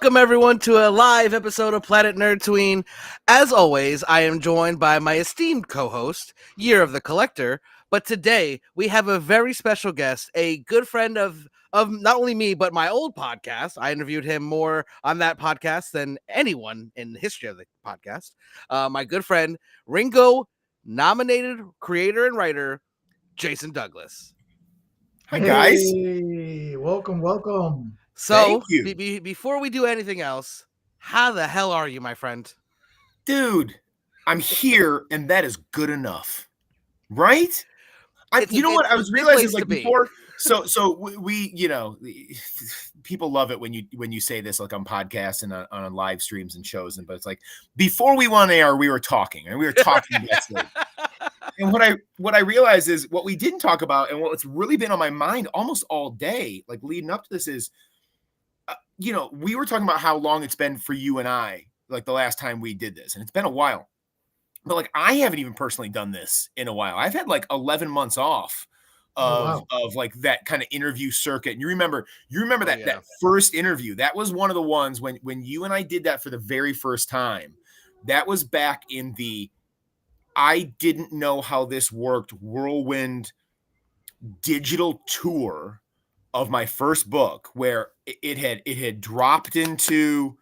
Welcome, everyone, to a live episode of Planet Nerd Tween. As always, I am joined by my esteemed co-host, Year of the Collector. But today, we have a very special guest, a good friend of not only me, but my old podcast. I interviewed him more on that podcast than anyone in the history of the podcast. My good friend, Ringo, nominated creator and writer, Jason Douglas. Hi, guys. Hey, welcome. So, Thank you. before we do anything else, how the hell are you, my friend? Dude, I'm here, and that is good enough. Right? You know what? I was realizing, like, before... So we, you know, people love it when you say this, like, on podcasts and on live streams and shows, but it's like, before we went on air, we were talking, and we were talking yesterday. And what I realized is what we didn't talk about, and what's really been on my mind almost all day, like, leading up to this is, you know, we were talking about how long it's been for you and I, like, the last time we did this, and it's been a while. But, like, I haven't even personally done this in a while. I've had, like, 11 months off of like that kind of interview circuit. And you remember that first interview. That was one of the ones when you and I did that for the very first time. That was back in the I didn't know how this worked whirlwind digital tour of my first book, where it had dropped into,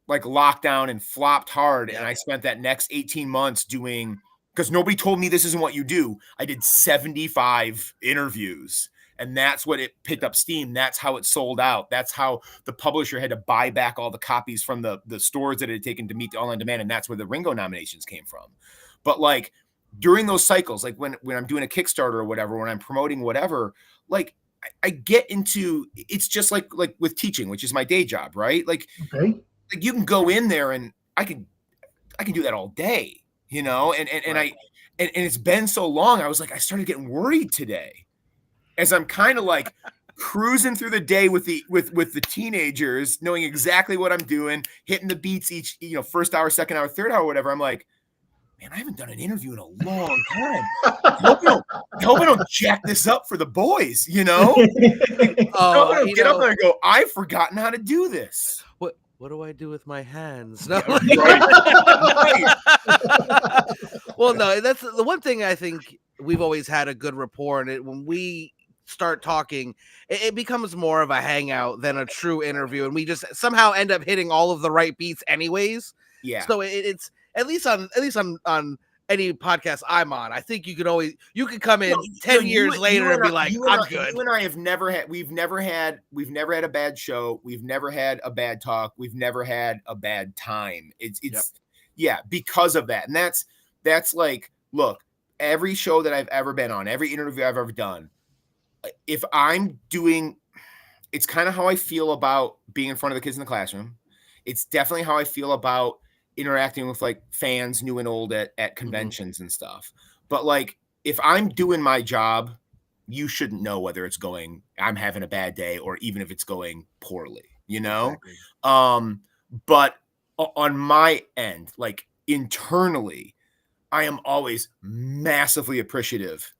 like, lockdown and flopped hard. And I spent that next 18 months doing, because nobody told me this isn't what you do. I did 75 interviews, and that's what it picked up steam. That's how it sold out. That's how the publisher had to buy back all the copies from the stores that it had taken to meet the online demand. And that's where the Ringo nominations came from. But, like, during those cycles, like when I'm doing a Kickstarter or whatever, when I'm promoting whatever, like, I get into, it's just like with teaching, which is my day job, right? Like, okay. Like, you can go in there and I can do that all day, you know? And it's been so long. I was like, I started getting worried today as I'm kind of like cruising through the day with the teenagers, knowing exactly what I'm doing, hitting the beats each, you know, first hour, second hour, third hour, whatever. I'm like, man, I haven't done an interview in a long time. I hope I don't jack this up for the boys, you know? Get up there and go, I've forgotten how to do this. What do I do with my hands? No. Right. Well, no, that's the one thing I think we've always had a good rapport. And when we start talking, it becomes more of a hangout than a true interview. And we just somehow end up hitting all of the right beats anyways. Yeah. So it's at least on any podcast I'm on, I think you could come in 10 years later and be like, I'm good. You and I we've never had a bad show. We've never had a bad talk. We've never had a bad time. Because of that. And that's like, look, every show that I've ever been on, every interview I've ever done, if I'm doing, it's kind of how I feel about being in front of the kids in the classroom. It's definitely how I feel about interacting with, like, fans new and old at conventions and stuff. But, like, if I'm doing my job, you shouldn't know whether I'm having a bad day or even if it's going poorly, you know? Exactly. But on my end, like, internally, I am always massively appreciative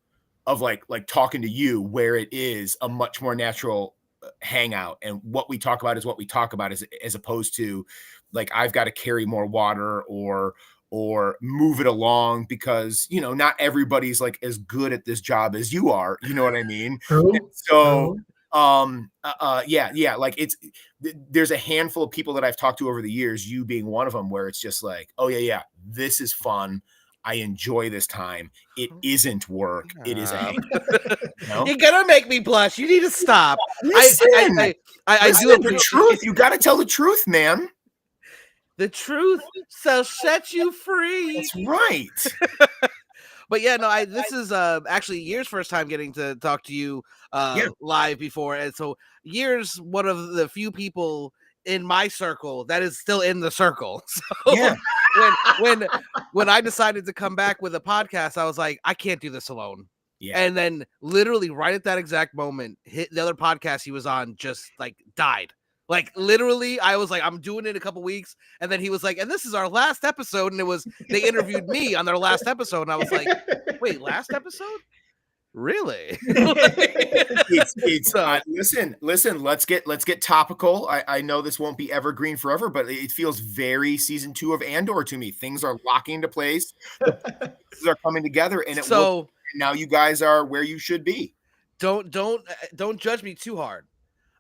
of like talking to you, where it is a much more natural hangout, and what we talk about is what we talk about, as opposed to, like, I've got to carry more water or move it along, because, you know, not everybody's, like, as good at this job as you are. You know what I mean? True. So, like, there's a handful of people that I've talked to over the years, you being one of them, where it's just like, oh yeah, this is fun. I enjoy this time. It isn't work. It is a you know? You're gonna make me blush. You need to stop. Listen, I do appreciate the truth. You got to tell the truth, man. The truth shall set you free. That's right. But yeah, no, this is actually Year's first time getting to talk to you live before, and so Year's one of the few people in my circle that is still in the circle. So yeah. when I decided to come back with a podcast, I was like, I can't do this alone. Yeah. And then literally right at that exact moment, the other podcast he was on just, like, died. Like, literally, I was like, I'm doing it in a couple weeks. And then he was like, and this is our last episode. And they interviewed me on their last episode. And I was like, wait, last episode? Really? It's listen, let's get topical. I know this won't be evergreen forever, but it feels very season 2 of Andor to me. Things are locking into place. The pieces are coming together, and now you guys are where you should be. Don't judge me too hard.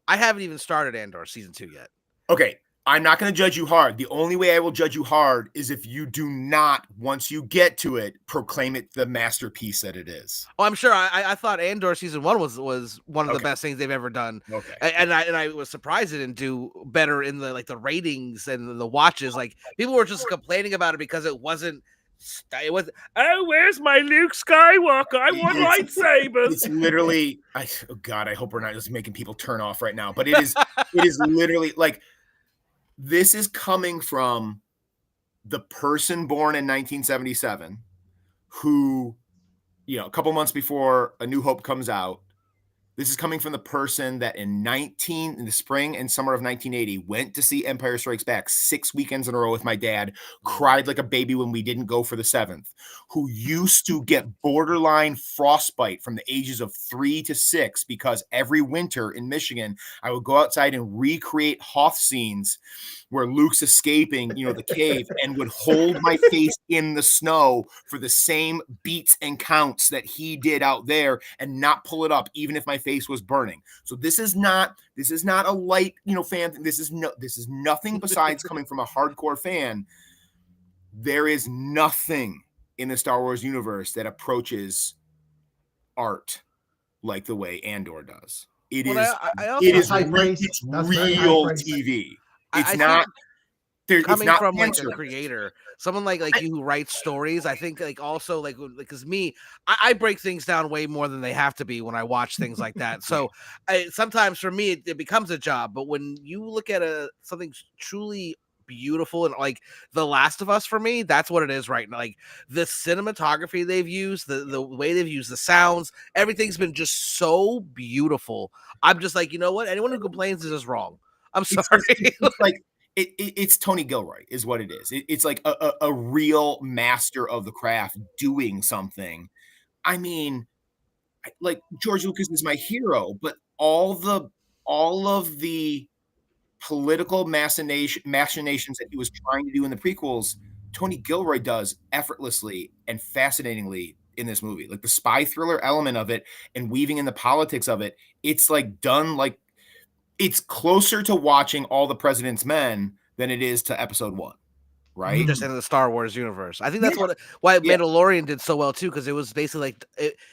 I haven't even started Andor season 2 yet. Okay, I'm not going to judge you hard. The only way I will judge you hard is if you do not, once you get to it, proclaim it the masterpiece that it is. Oh, I'm sure. I thought Andor season 1 was one of the best things they've ever done. Okay, and I was surprised it didn't do better in the ratings and the watches. Like people were just complaining about it because it wasn't. It was. Oh, where's my Luke Skywalker? I want lightsabers. It's literally. Oh God, I hope we're not just making people turn off right now. But it is. It is literally like. This is coming from the person born in 1977 who, a couple months before A New Hope comes out, this is coming from the person that in the spring and summer of 1980 went to see Empire Strikes Back 6 weekends in a row with my dad, cried like a baby when we didn't go for the 7th, who used to get borderline frostbite from the ages of 3 to 6 because every winter in Michigan, I would go outside and recreate Hoth scenes where Luke's escaping, the cave, and would hold my face in the snow for the same beats and counts that he did out there and not pull it up, even if my face was burning. So this is not a light, fan. This is nothing besides coming from a hardcore fan. There is nothing in the Star Wars universe that approaches art like the way Andor does. It is real TV. It's not coming from like a creator, someone like you who writes stories. I think also because me, I break things down way more than they have to be when I watch things like that. So sometimes for me it becomes a job. But when you look at something truly beautiful and like The Last of Us, for me, that's what it is right now. Like the cinematography they've used, the way they've used the sounds, everything's been just so beautiful. I'm just like, you know what? Anyone who complains is just wrong. I'm sorry. It's Tony Gilroy is what it is. It's like a real master of the craft doing something. I mean, like George Lucas is my hero, but all of the political machinations that he was trying to do in the prequels, Tony Gilroy does effortlessly and fascinatingly in this movie. Like the spy thriller element of it and weaving in the politics of it, it's like done like it's closer to watching All the President's Men than it is to episode 1, right? Just in the Star Wars universe. I think that's why Mandalorian did so well too, because it was basically like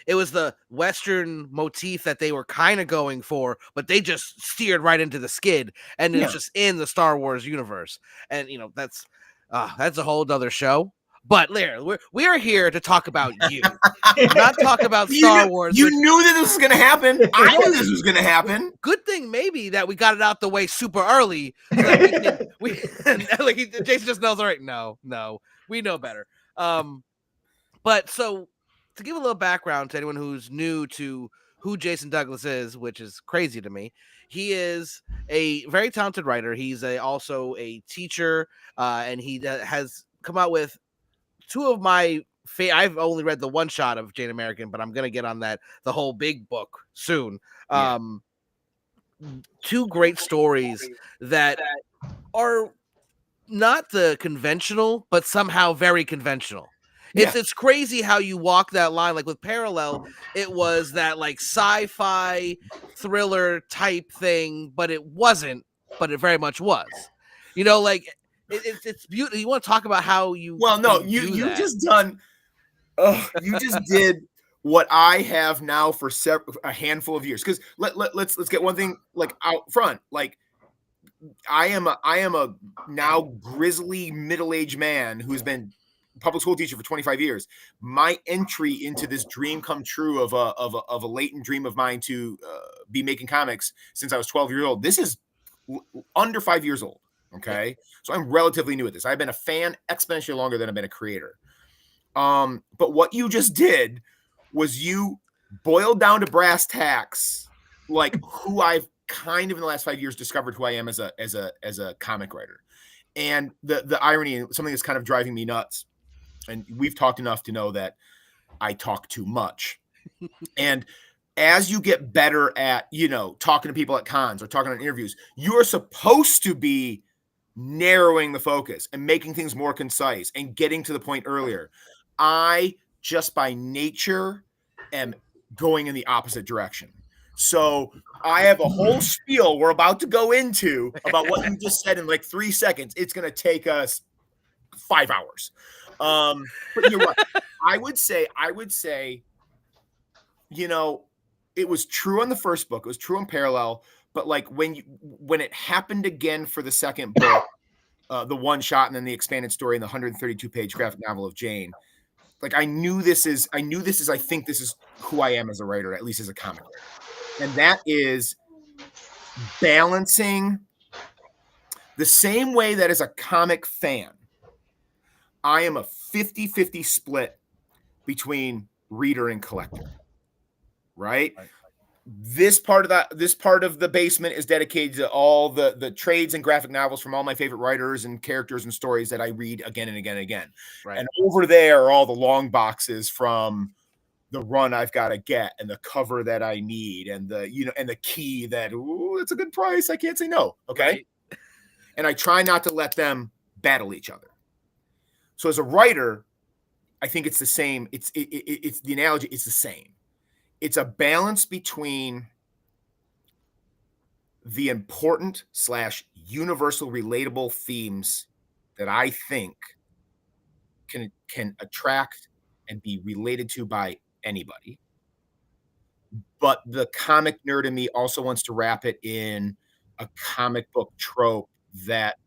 it was the Western motif that they were kind of going for, but they just steered right into the skid, and it's just in the Star Wars universe. And that's a whole other show. But Larry, we are here to talk about you, not talk about Star Wars. You knew that this was going to happen. I knew this was going to happen. Good thing maybe that we got it out the way super early. So that Jason just knows. All right, no, we know better. But so to give a little background to anyone who's new to who Jason Douglas is, which is crazy to me, he is a very talented writer. He's also a teacher, and he has come out with two of my I've only read the one shot of Jane American, but I'm gonna get on the whole big book soon. Two great stories that are not the conventional, but somehow very conventional. It's crazy how you walk that line. Like with Parallel, it was that like sci-fi thriller type thing, but it wasn't, but it very much was. It's beautiful. You want to talk about how you? Well, no, you just done. You just did what I have now for a handful of years. Because let's get one thing like out front. Like I am a now grizzly middle-aged man who's been a public school teacher for 25 years. My entry into this dream come true of a latent dream of mine to be making comics since I was 12 years old. This is under 5 years old. Okay. So I'm relatively new at this. I've been a fan exponentially longer than I've been a creator. But what you just did was you boiled down to brass tacks, like who I've kind of in the last 5 years discovered who I am as a comic writer. And the irony, something that's kind of driving me nuts. And we've talked enough to know that I talk too much. And as you get better at, talking to people at cons or talking on interviews, you're supposed to be narrowing the focus and making things more concise and getting to the point earlier. I just by nature am going in the opposite direction. So I have a whole spiel we're about to go into about what you just said in like 3 seconds. It's going to take us 5 hours. But you're right. I would say, it was true on the first book. It was true in parallel. But like when it happened again for the second book, the one shot and then the expanded story in the 132-page graphic novel of Jane, like I think this is who I am as a writer, at least as a comic writer. And that is balancing the same way that as a comic fan, I am a 50-50 split between reader and collector. Right? This part of the basement is dedicated to all the trades and graphic novels from all my favorite writers and characters and stories that I read again and again and again. Right. And over there are all the long boxes from the run I've got to get and the cover that I need and and the key that, it's a good price. I can't say no. Okay. Right. And I try not to let them battle each other. So as a writer, I think it's the same. It's the analogy. It's the same. It's a balance between the important / universal relatable themes that I think can attract and be related to by anybody. But the comic nerd in me also wants to wrap it in a comic book trope that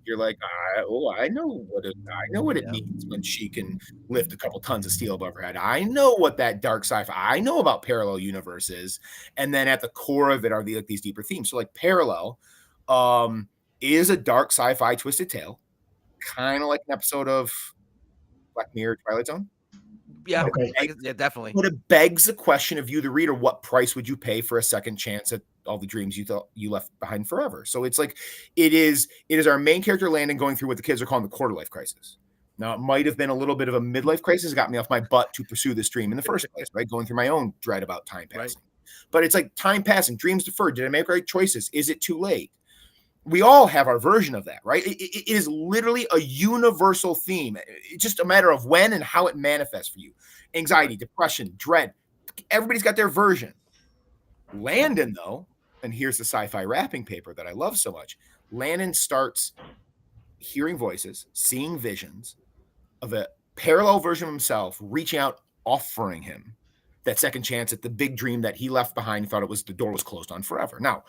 you're like, I know what it means when she can lift a couple tons of steel above her head. I know what that dark sci-fi. I know about parallel universes, and then at the core of it are these deeper themes. So like Parallel is a dark sci-fi twisted tale, kind of like an episode of Black Mirror, Twilight Zone. Yeah, okay. Yeah, definitely. But it begs the question of you, the reader, what price would you pay for a second chance at all the dreams you thought you left behind forever? So it's like, it is our main character Landon going through what the kids are calling the quarter life crisis. Now, it might have been a little bit of a midlife crisis, got me off my butt to pursue this dream in the first place, right? Going through my own dread about time passing. Right. But it's like time passing, dreams deferred. Did I make right choices? Is it too late? We all have our version of that, right? It is literally a universal theme. It's just a matter of when and how it manifests for you. Anxiety, depression, dread. Everybody's got their version. Landon, though, and here's the sci-fi wrapping paper that I love so much. Landon starts hearing voices, seeing visions of a parallel version of himself, reaching out, offering him that second chance at the big dream that he left behind and thought the door was closed on forever. Now,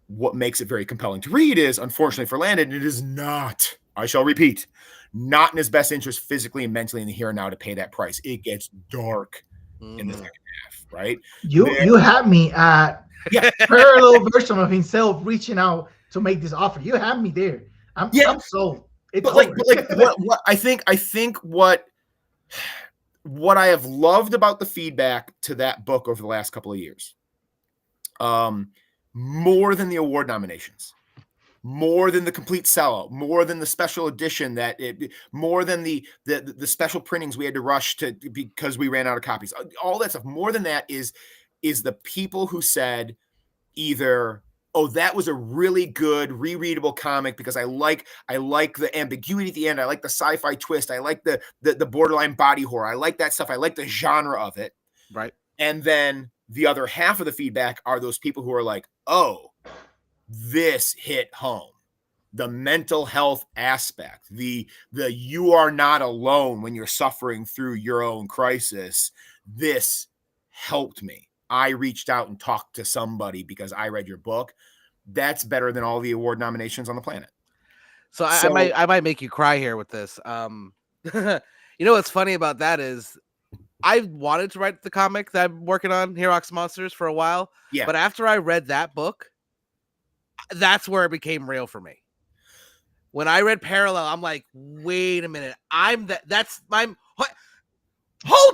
what makes it very compelling to read is, unfortunately for Landon, it is not, I shall repeat, not in his best interest physically and mentally in the here and now to pay that price. It gets dark in the second half, right? You had me at parallel version of himself reaching out to make this offer. You had me there. I'm sold. What I think what I have loved about the feedback to that book over the last couple of years, more than the award nominations, more than the complete sellout, more than the special edition more than the special printings we had to rush to because we ran out of copies. All that stuff. More than that is the people who said either, oh, that was a really good rereadable comic because I like the ambiguity at the end. I like the sci-fi twist. I like the borderline body horror. I like that stuff. I like the genre of it. Right. And then the other half of the feedback are those people who are like, oh, this hit home. The mental health aspect, the you are not alone when you're suffering through your own crisis. This helped me. I reached out and talked to somebody because I read your book. That's better than all the award nominations on the planet. So I might make you cry here with this. What's funny about that is I wanted to write the comic that I'm working on, Herox Monsters, for a while. Yeah. But after I read that book, that's where it became real for me. When I read Parallel, I'm like, wait a minute. Hold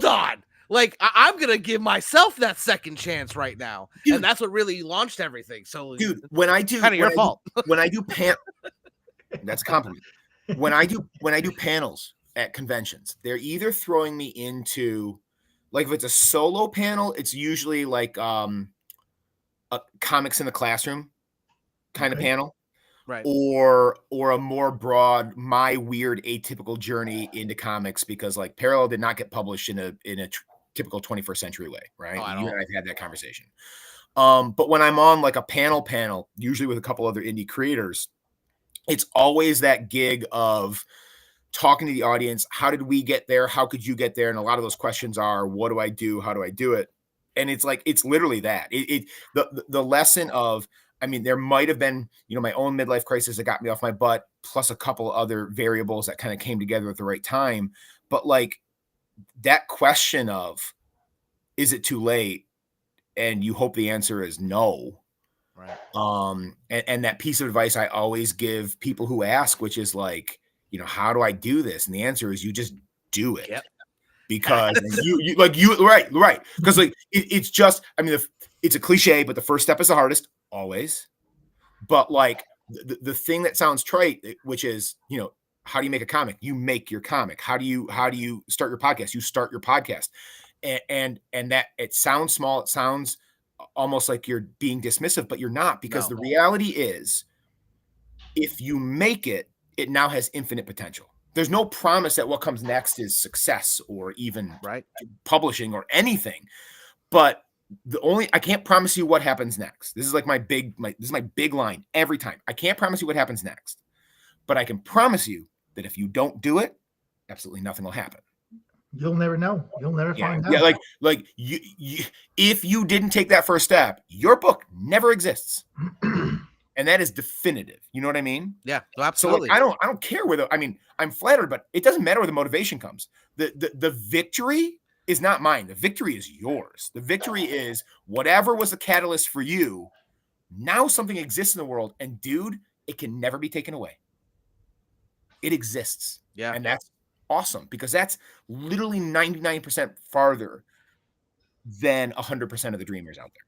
on. Like, I'm going to give myself that second chance right now. Dude, and that's what really launched everything. So, dude, when I do, kind of your fault. When I do that's a compliment. When I do panels at conventions, they're either throwing me into Like if it's a solo panel, it's usually like a comics in the classroom kind of panel. Right. Or a more broad, my weird atypical journey into comics, because like Parallel did not get published in a typical 21st century way, right? Oh, You and I've had that conversation. But when I'm on like a panel, usually with a couple other indie creators, it's always that gig of talking to the audience. How did we get there? How could you get there? And a lot of those questions are, what do I do? How do I do it? And it's like, it's literally that. The lesson of, I mean, there might have been, my own midlife crisis that got me off my butt, plus a couple other variables that kind of came together at the right time. But like that question of, is it too late? And you hope the answer is no. Right. And that piece of advice I always give people who ask, which is like, how do I do this? And the answer is you just do it. Yep. Because right. Because like it's just, I mean, it's a cliche, but the first step is the hardest always. But like the thing that sounds trite, which is, how do you make a comic? You make your comic. How do you start your podcast? You start your podcast. And that it sounds small. It sounds almost like you're being dismissive, but you're not, because the reality is if you make it, it now has infinite potential. There's no promise that what comes next is success or even publishing or anything. But I can't promise you what happens next. This is like my big line every time. I can't promise you what happens next, but I can promise you that if you don't do it, absolutely nothing will happen. You'll never know. You'll never find out. Yeah, like you, if you didn't take that first step, your book never exists. And that is definitive. You know what I mean? Yeah, absolutely. So like, I don't care whether, I mean, I'm flattered, but it doesn't matter where the motivation comes. The victory is not mine. The victory is yours. The victory is whatever was the catalyst for you. Now something exists in the world, and dude, it can never be taken away. It exists. Yeah. And that's awesome, because that's literally 99% farther than 100% of the dreamers out there.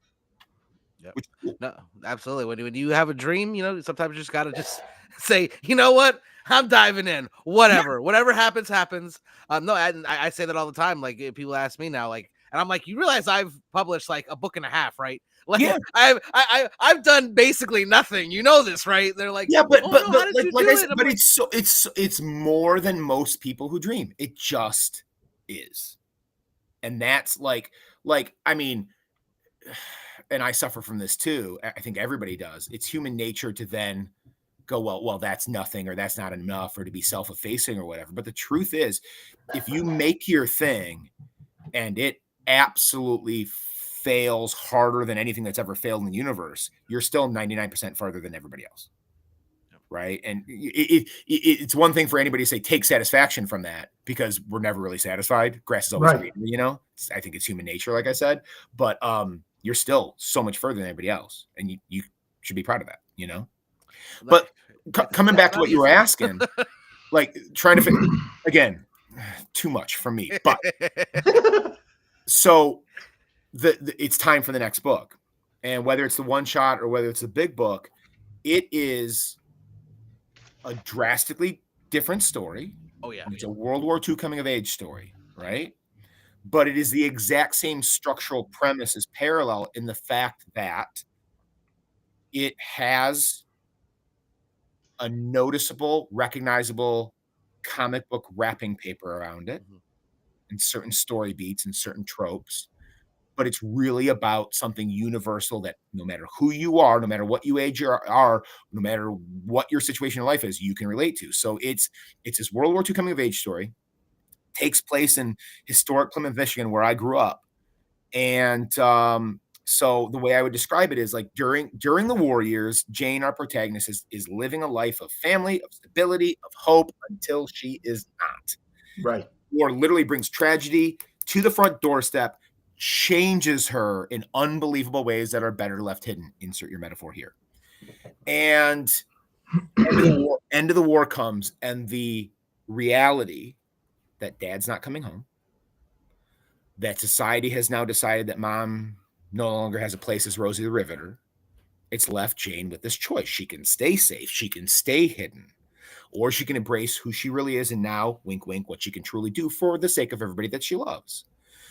Yep. No, absolutely. When you have a dream, sometimes you just got to just say, you know what? I'm diving in. Whatever happens. No, I say that all the time. Like people ask me now, like, and I'm like, you realize I've published like a book and a half, right? Like, yeah. I've done basically nothing. You know this, right? They're like, yeah, but it's more than most people who dream. It just is, and that's like I mean. And I suffer from this too. I think everybody does. It's human nature to then go, well, that's nothing, or that's not enough, or to be self-effacing or whatever. But the truth is, if you make your thing and it absolutely fails harder than anything that's ever failed in the universe, you're still 99% farther than everybody else. Right. And it's one thing for anybody to say, take satisfaction from that, because we're never really satisfied. Grass is always greener, I think it's human nature, like I said, but, you're still so much further than everybody else, and you should be proud of that, But coming back to what you were asking, like trying to fit, again, too much for me, but so it's time for the next book, and whether it's the one shot or whether it's the big book, it is a drastically different story. Oh yeah. It's a World War II coming of age story, right? But it is the exact same structural premise as Parallel, in the fact that it has a noticeable, recognizable comic book wrapping paper around it, and certain story beats and certain tropes. But it's really about something universal that no matter who you are, no matter what you age you are, no matter what your situation in life is, you can relate to. So it's this World War II coming of age story. Takes place in historic Plymouth, Michigan, where I grew up. And so the way I would describe it is like during the war years, Jane, our protagonist, is living a life of family, of stability, of hope, until she is not. Right. War literally brings tragedy to the front doorstep, changes her in unbelievable ways that are better left hidden. Insert your metaphor here. And end of the war comes, and the reality that dad's not coming home, that society has now decided that mom no longer has a place as Rosie the Riveter. It's left Jane with this choice. She can stay safe, she can stay hidden, or she can embrace who she really is, and now, wink, wink, what she can truly do for the sake of everybody that she loves.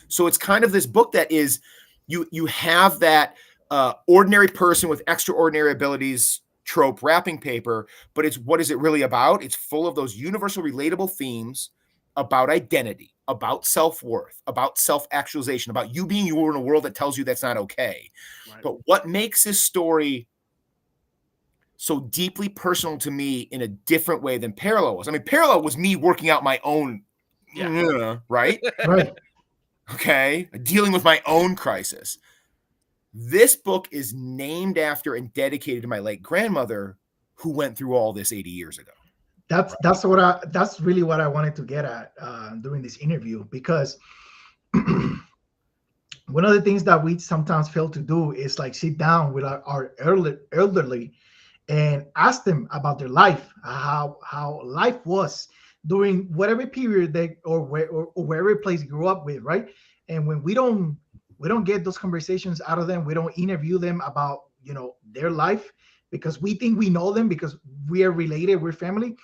So it's kind of this book that is, you have that ordinary person with extraordinary abilities trope wrapping paper, but it's, what is it really about? It's full of those universal relatable themes about identity, about self-worth, about self-actualization, about you being you in a world that tells you that's not okay. Right. But what makes this story so deeply personal to me in a different way than Parallel was? I mean, Parallel was me working out my own, right? Right. Okay, dealing with my own crisis. This book is named after and dedicated to my late grandmother, who went through all this 80 years ago. That's really what I wanted to get at during this interview, because one of the things that we sometimes fail to do is like sit down with our elderly and ask them about their life, how life was during whatever period they or wherever place they grew up with, right? And when we don't get those conversations out of them, we don't interview them about their life because we think we know them because we are related, we're family.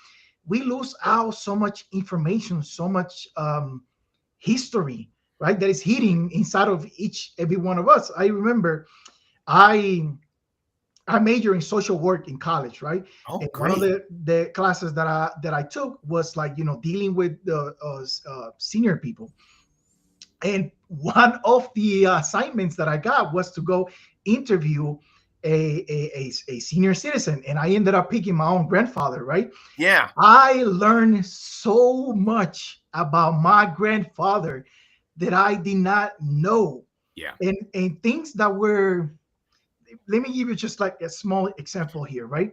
We lose out so much information, so much history, right? That is hidden inside of every one of us. I remember I majored in social work in college, right? Oh, and great. one of the classes that I took was like, dealing with the senior people. And one of the assignments that I got was to go interview a senior citizen, and I ended up picking my own grandfather, right? Yeah. I learned so much about my grandfather that I did not know. Yeah. And things that were, let me give you just like a small example here, right?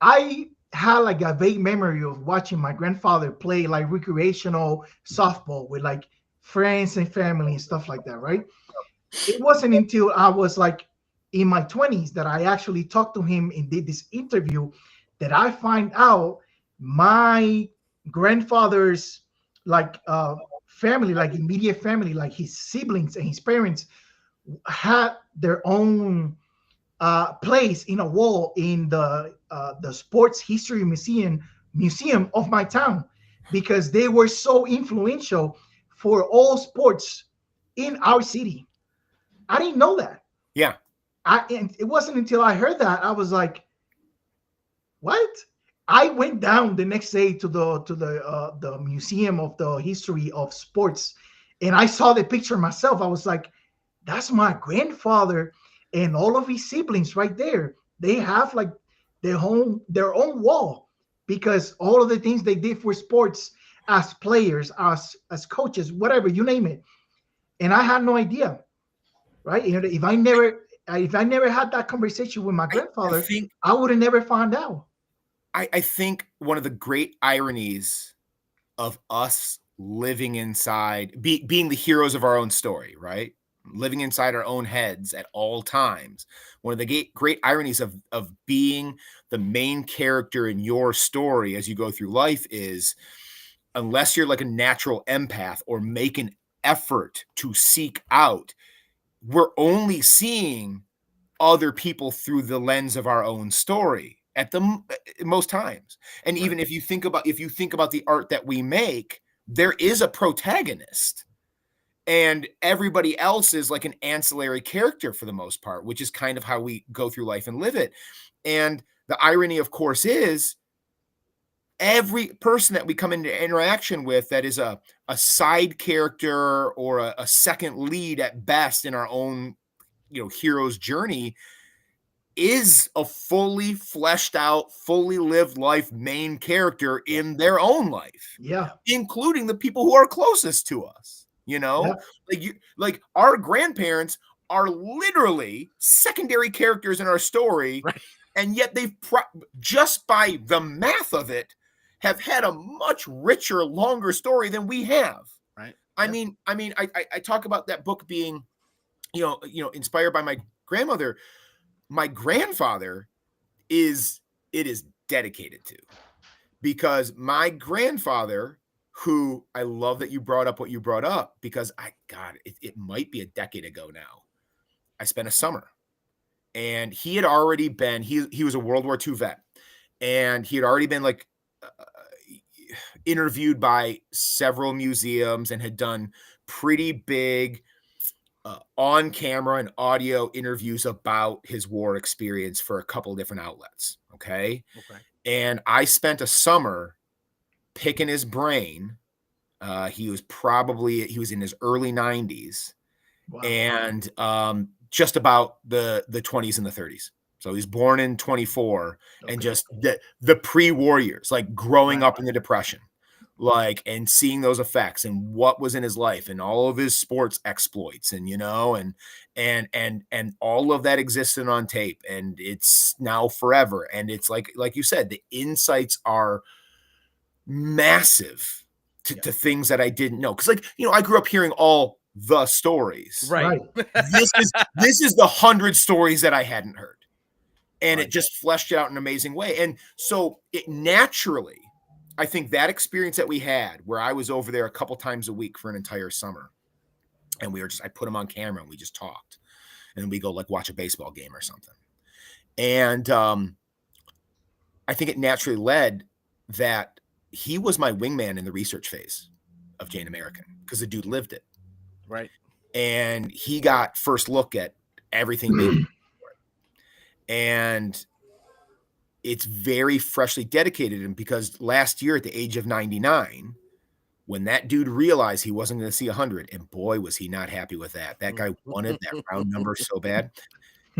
I had like a vague memory of watching my grandfather play like recreational softball with like friends and family and stuff like that, right? It wasn't until I was like in my 20s that I actually talked to him and did this interview that I find out my grandfather's like family, like immediate family, like his siblings and his parents had their own place in a wall in the sports history museum of my town, because they were so influential for all sports in our city. I didn't know that. Yeah. And it wasn't until I heard that I was like, what? I went down the next day to the museum of the history of sports, and I saw the picture myself. I was like, that's my grandfather and all of his siblings right there. They have like their own wall, because all of the things they did for sports as players, as coaches, whatever, you name it. And I had no idea, right? If I never had that conversation with my grandfather, I would have never found out. I think one of the great ironies of us living inside, being the heroes of our own story, right? Living inside our own heads at all times. One of the great ironies of being the main character in your story as you go through life is, unless you're like a natural empath or make an effort to seek out, we're only seeing other people through the lens of our own story at the most times. And even if you think about the art that we make, there is a protagonist and everybody else is like an ancillary character for the most part, which is kind of how we go through life and live it. And the irony, of course, is every person that we come into interaction with that is a side character or a second lead at best in our own hero's journey is a fully fleshed out, fully lived life main character in their own life. Yeah. Including the people who are closest to us, like our grandparents are literally secondary characters in our story. Right. And yet they've just by the math of it have had a much richer, longer story than we have. Right. I mean, I talk about that book being, inspired by my grandmother. My grandfather is dedicated to, because my grandfather, who I love that you brought up what you brought up, because it might be a decade ago now. I spent a summer, and he had already been, he was a World War II vet, and he had already been like interviewed by several museums and had done pretty big on camera and audio interviews about his war experience for a couple of different outlets. Okay. And I spent a summer picking his brain. He was in his early 90s. Wow. And just about the 20s and the 30s. So he's born in 24, and just the pre-war years, like growing up in the Depression, like, and seeing those effects and what was in his life and all of his sports exploits, and and all of that existed on tape, and it's now forever. And it's like you said, the insights are massive to things that I didn't know. Cause I grew up hearing all the stories. Right. This is the 100 stories that I hadn't heard. And it just fleshed out in an amazing way. And so it naturally, I think that experience that we had, where I was over there a couple times a week for an entire summer, and I put him on camera and we just talked, and then we go like watch a baseball game or something. And I think it naturally led that he was my wingman in the research phase of Jane American, because the dude lived it. Right. And he got first look at everything. And it's very freshly dedicated to him, because last year at the age of 99, when that dude realized he wasn't going to see 100, and boy, was he not happy with that. That guy wanted that round number so bad.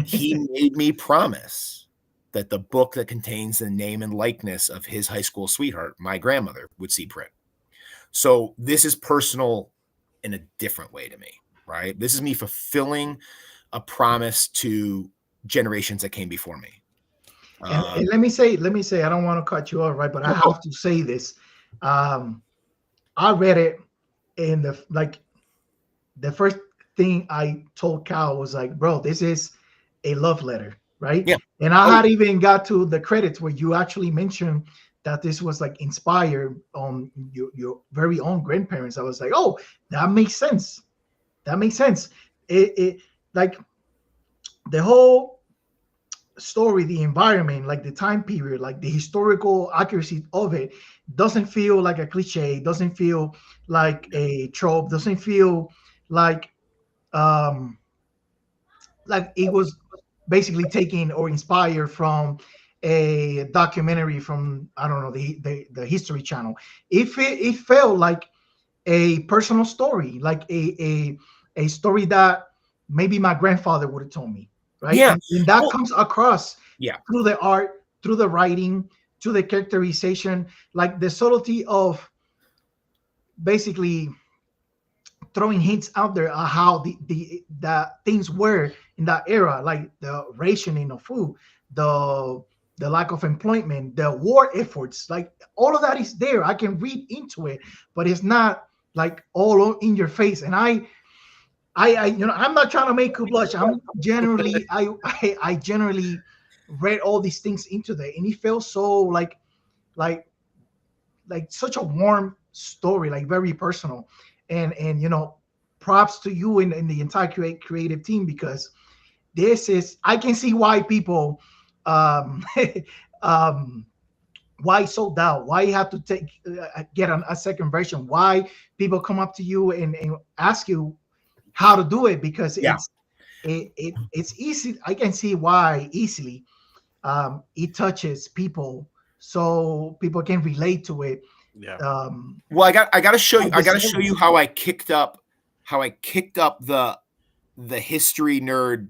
He made me promise that the book that contains the name and likeness of his high school sweetheart, my grandmother, would see print. So this is personal in a different way to me, right? This is me fulfilling a promise to generations that came before me. And let me say, I don't want to cut you off, right? But I have to say this. I read it, and the first thing I told Cal was like, bro, this is a love letter, right? Yeah. And I had even got to the credits where you actually mentioned that this was like inspired on your very own grandparents. I was like, oh, that makes sense. That makes sense. It like the whole story, the environment, like the time period, like the historical accuracy of it doesn't feel like a cliche, doesn't feel like a trope, doesn't feel like it was basically taken or inspired from a documentary from, I don't know, the History Channel. It felt like a personal story, like a story that maybe my grandfather would have told me, right? Yeah. And that comes across through the art, through the writing, to the characterization, like the subtlety of basically throwing hints out there on how the things were in that era, like the rationing of food, the lack of employment, the war efforts, like all of that is there. I can read into it, but it's not like all in your face. And I I'm not trying to make you blush. I'm generally, I generally read all these things into there, and it felt so like such a warm story, like very personal. And props to you and the entire creative team, because this is, I can see why people why sold out, why you have to get a second version, why people come up to you and ask you how to do it, because it's easy. I can see why easily it touches people, so people can relate to it. Well, I got to show you. I got to show you how I kicked up the history nerdom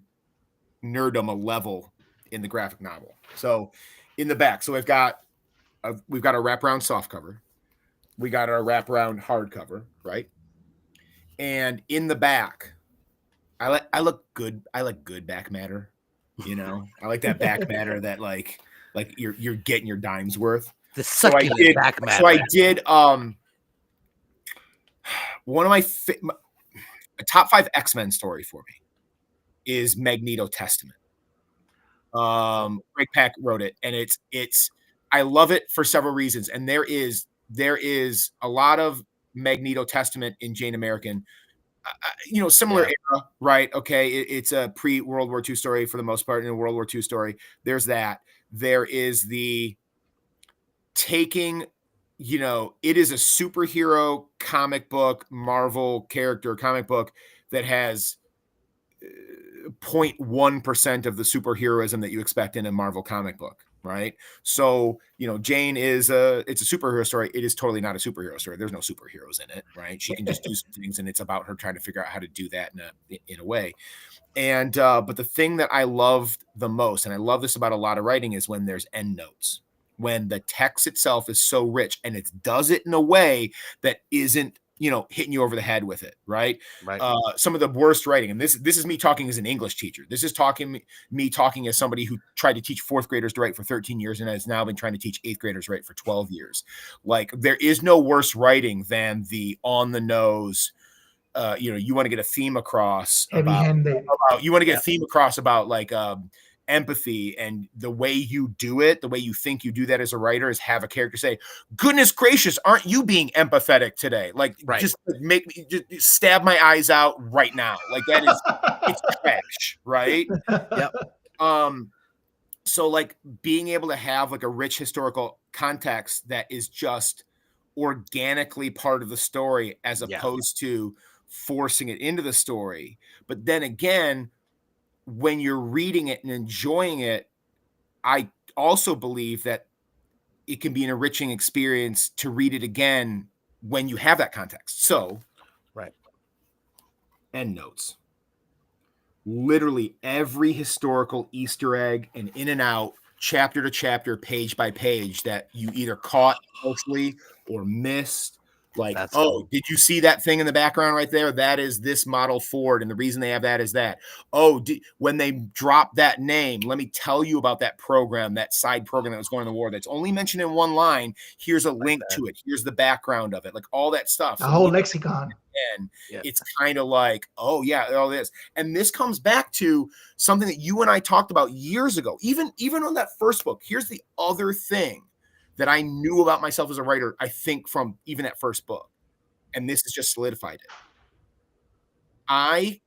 a level in the graphic novel. So in the back, so we've got a wraparound soft cover, we got our wraparound hardcover, right? And in the back, I look good. I like good back matter. I like that back matter that like you're getting your dime's worth. The succulent back matter. So I did one of my a top 5 X-Men story for me is Magneto Testament. Greg Pak wrote it, and it's I love it for several reasons. And there is a lot of Magneto Testament in Jane American. Similar era, right? Okay, it's a pre-World War II story for the most part. In a World War II story, there's that. There is the taking it is a superhero comic book, Marvel character comic book that has 0.1% of the superheroism that you expect in a Marvel comic book, right? So, Jane it's a superhero story. It is totally not a superhero story. There's no superheroes in it, right? She can just do some things, and it's about her trying to figure out how to do that in a way. And but the thing that I loved the most, and I love this about a lot of writing, is when there's endnotes, when the text itself is so rich and it does it in a way that isn't hitting you over the head with it, right? Some of the worst writing, and this is me talking as an English teacher. This is me talking as somebody who tried to teach fourth graders to write for 13 years and has now been trying to teach eighth graders to write for 12 years. Like, there is no worse writing than the on the nose. You want to get a theme across about like empathy, and the way you do it, the way you think you do that as a writer, is have a character say, "Goodness gracious, aren't you being empathetic today?" Like, just make me just stab my eyes out right now. Like, that is it's trash, right? Yep. So like being able to have like a rich historical context that is just organically part of the story, as opposed to forcing it into the story. But then again, when you're reading it and enjoying it, I also believe that it can be an enriching experience to read it again when you have that context. So, endnotes. Literally every historical Easter egg and in and out, chapter to chapter, page by page, that you either caught mostly or missed. Like, did you see that thing in the background right there? That is this model Ford, and the reason they have that is that. When they drop that name, let me tell you about that program, that side program that was going to the war that's only mentioned in one line. Here's a link to it. Here's the background of it. Like, all that stuff. A whole lexicon. And it's kind of like, all this. And this comes back to something that you and I talked about years ago, even on that first book. Here's the other thing that I knew about myself as a writer, I think, from even that first book. And this has just solidified it. I,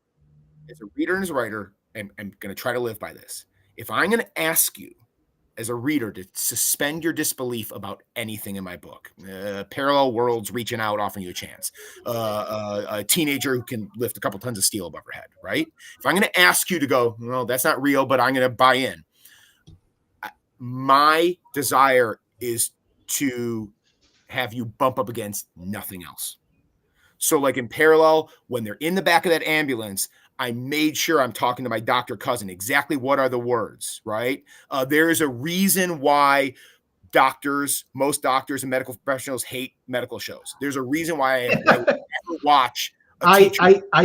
as a reader and as a writer, am going to try to live by this. If I'm going to ask you as a reader to suspend your disbelief about anything in my book, parallel worlds reaching out, offering you a chance, a teenager who can lift a couple tons of steel above her head, right? If I'm going to ask you to go, no, that's not real, but I'm going to buy in. My desire is to have you bump up against nothing else. So like in parallel, when they're in the back of that ambulance, I made sure I'm talking to my doctor cousin. Exactly what are the words, right? There is a reason why most doctors and medical professionals hate medical shows. There's a reason why I never watch. I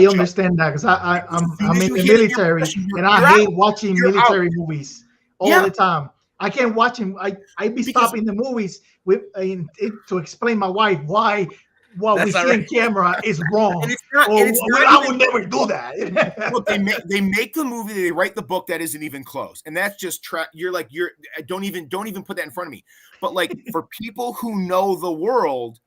understand that, because I'm in the military and I hate watching military movies all the time. I can't watch him. I be stopping the movies to explain my wife why what we see on camera is wrong. I would never do that. Look, they make the movie, they write the book that isn't even close, and that's just don't even put that in front of me. But like, for people who know the world,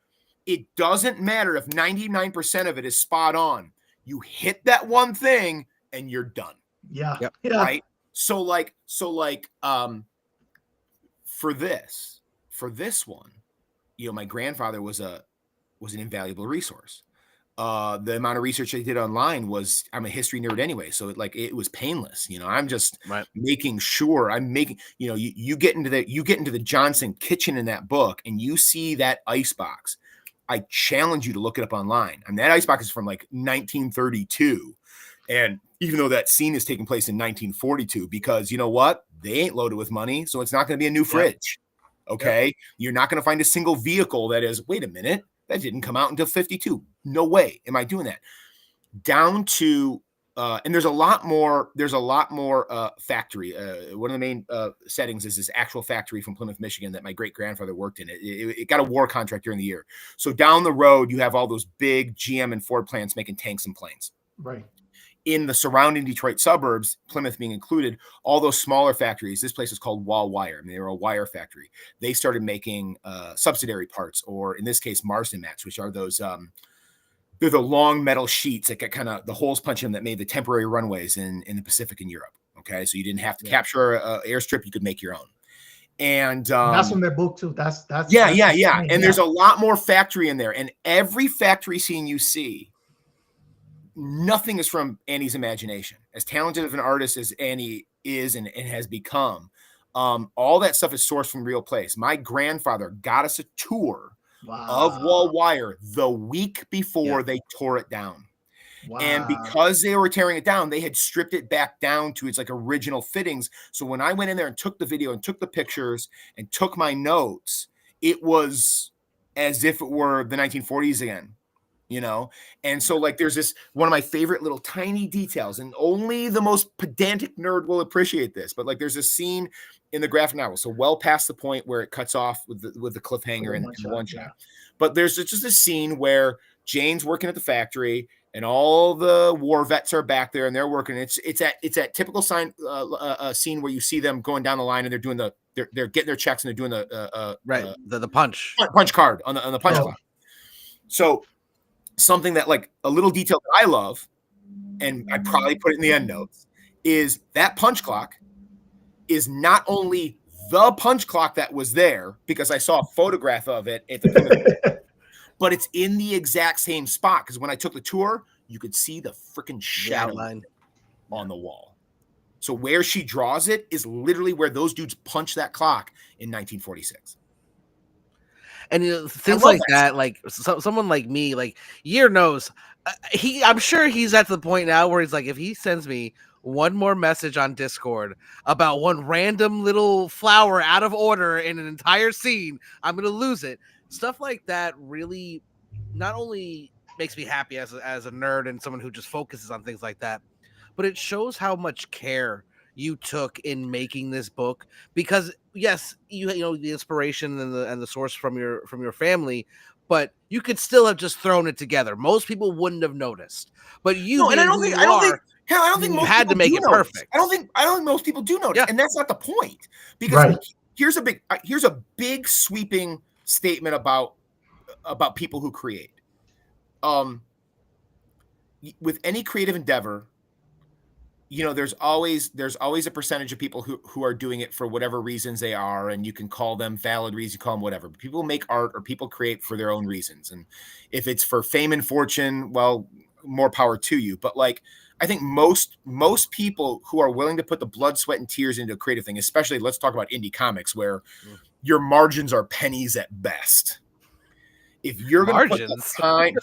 it doesn't matter if 99% of it is spot on. You hit that one thing and you're done. Yeah. Right. So for this one, my grandfather was an invaluable resource. The amount of research I did online I'm a history nerd anyway, so it was painless. I'm just making sure you get into the Johnson kitchen in that book and you see that icebox. I challenge you to look it up online. I mean, that icebox is from like 1932. And even though that scene is taking place in 1942, because you know what? They ain't loaded with money, so it's not going to be a new fridge. Okay? You're not going to find a single vehicle that is, wait a minute, that didn't come out until 52. No way am I doing that. Down to, and there's a lot more factory. One of the main settings is this actual factory from Plymouth, Michigan that my great-grandfather worked in. It got a war contract during the year. So down the road, you have all those big GM and Ford plants making tanks and planes. Right. In the surrounding Detroit suburbs, Plymouth being included, all those smaller factories, this place is called Wall Wire. I mean, they were a wire factory. They started making subsidiary parts, or in this case, Marsden mats, which are those, they're the long metal sheets that get kind of the holes punched in that made the temporary runways in the Pacific and Europe. Okay. So you didn't have to capture an airstrip. You could make your own. And that's in the book too. That's yeah. insane. And there's a lot more factory in there. And every factory scene you see, nothing is from Annie's imagination. As talented of an artist as Annie is and has become, all that stuff is sourced from real place. My grandfather got us a tour of Wall Wire the week before they tore it down. Wow. And because they were tearing it down, they had stripped it back down to its like original fittings. So when I went in there and took the video and took the pictures and took my notes, it was as if it were the 1940s again, you know? And so like there's this one of my favorite little tiny details, and only the most pedantic nerd will appreciate this, but like there's a scene in the graphic novel, so well past the point where it cuts off with the cliffhanger and the one shot. But there's just a scene where Jane's working at the factory and all the war vets are back there and they're working. It's that typical scene where you see them going down the line and they're doing they're getting their checks and they're doing the punch card on the punch clock. So something that like a little detail that I love, and I probably put it in the end notes, is that punch clock is not only the punch clock that was there because I saw a photograph of it at the but it's in the exact same spot, because when I took the tour, you could see the freaking shadow line on the wall. So where she draws it is literally where those dudes punched that clock in 1946. And you know, things like that, like someone like me, like Year knows, I'm sure he's at the point now where he's like, if he sends me one more message on Discord about one random little flower out of order in an entire scene, I'm gonna lose it. Stuff like that really not only makes me happy as a nerd and someone who just focuses on things like that, but it shows how much care you took in making this book. Because yes, you know the inspiration and the source from your family, but you could still have just thrown it together. Most people wouldn't have noticed, but you. No, and I don't think most had to make it perfect. I don't think most people do notice, and that's not the point. Because here's a big sweeping statement about people who create. With any creative endeavor, you know, there's always a percentage of people who are doing it for whatever reasons they are, and you can call them valid reasons, you call them whatever. But people make art or people create for their own reasons, and if it's for fame and fortune, well, more power to you. But like, I think most people who are willing to put the blood, sweat, and tears into a creative thing, especially let's talk about indie comics, where your margins are pennies at best. If you're going to put the time,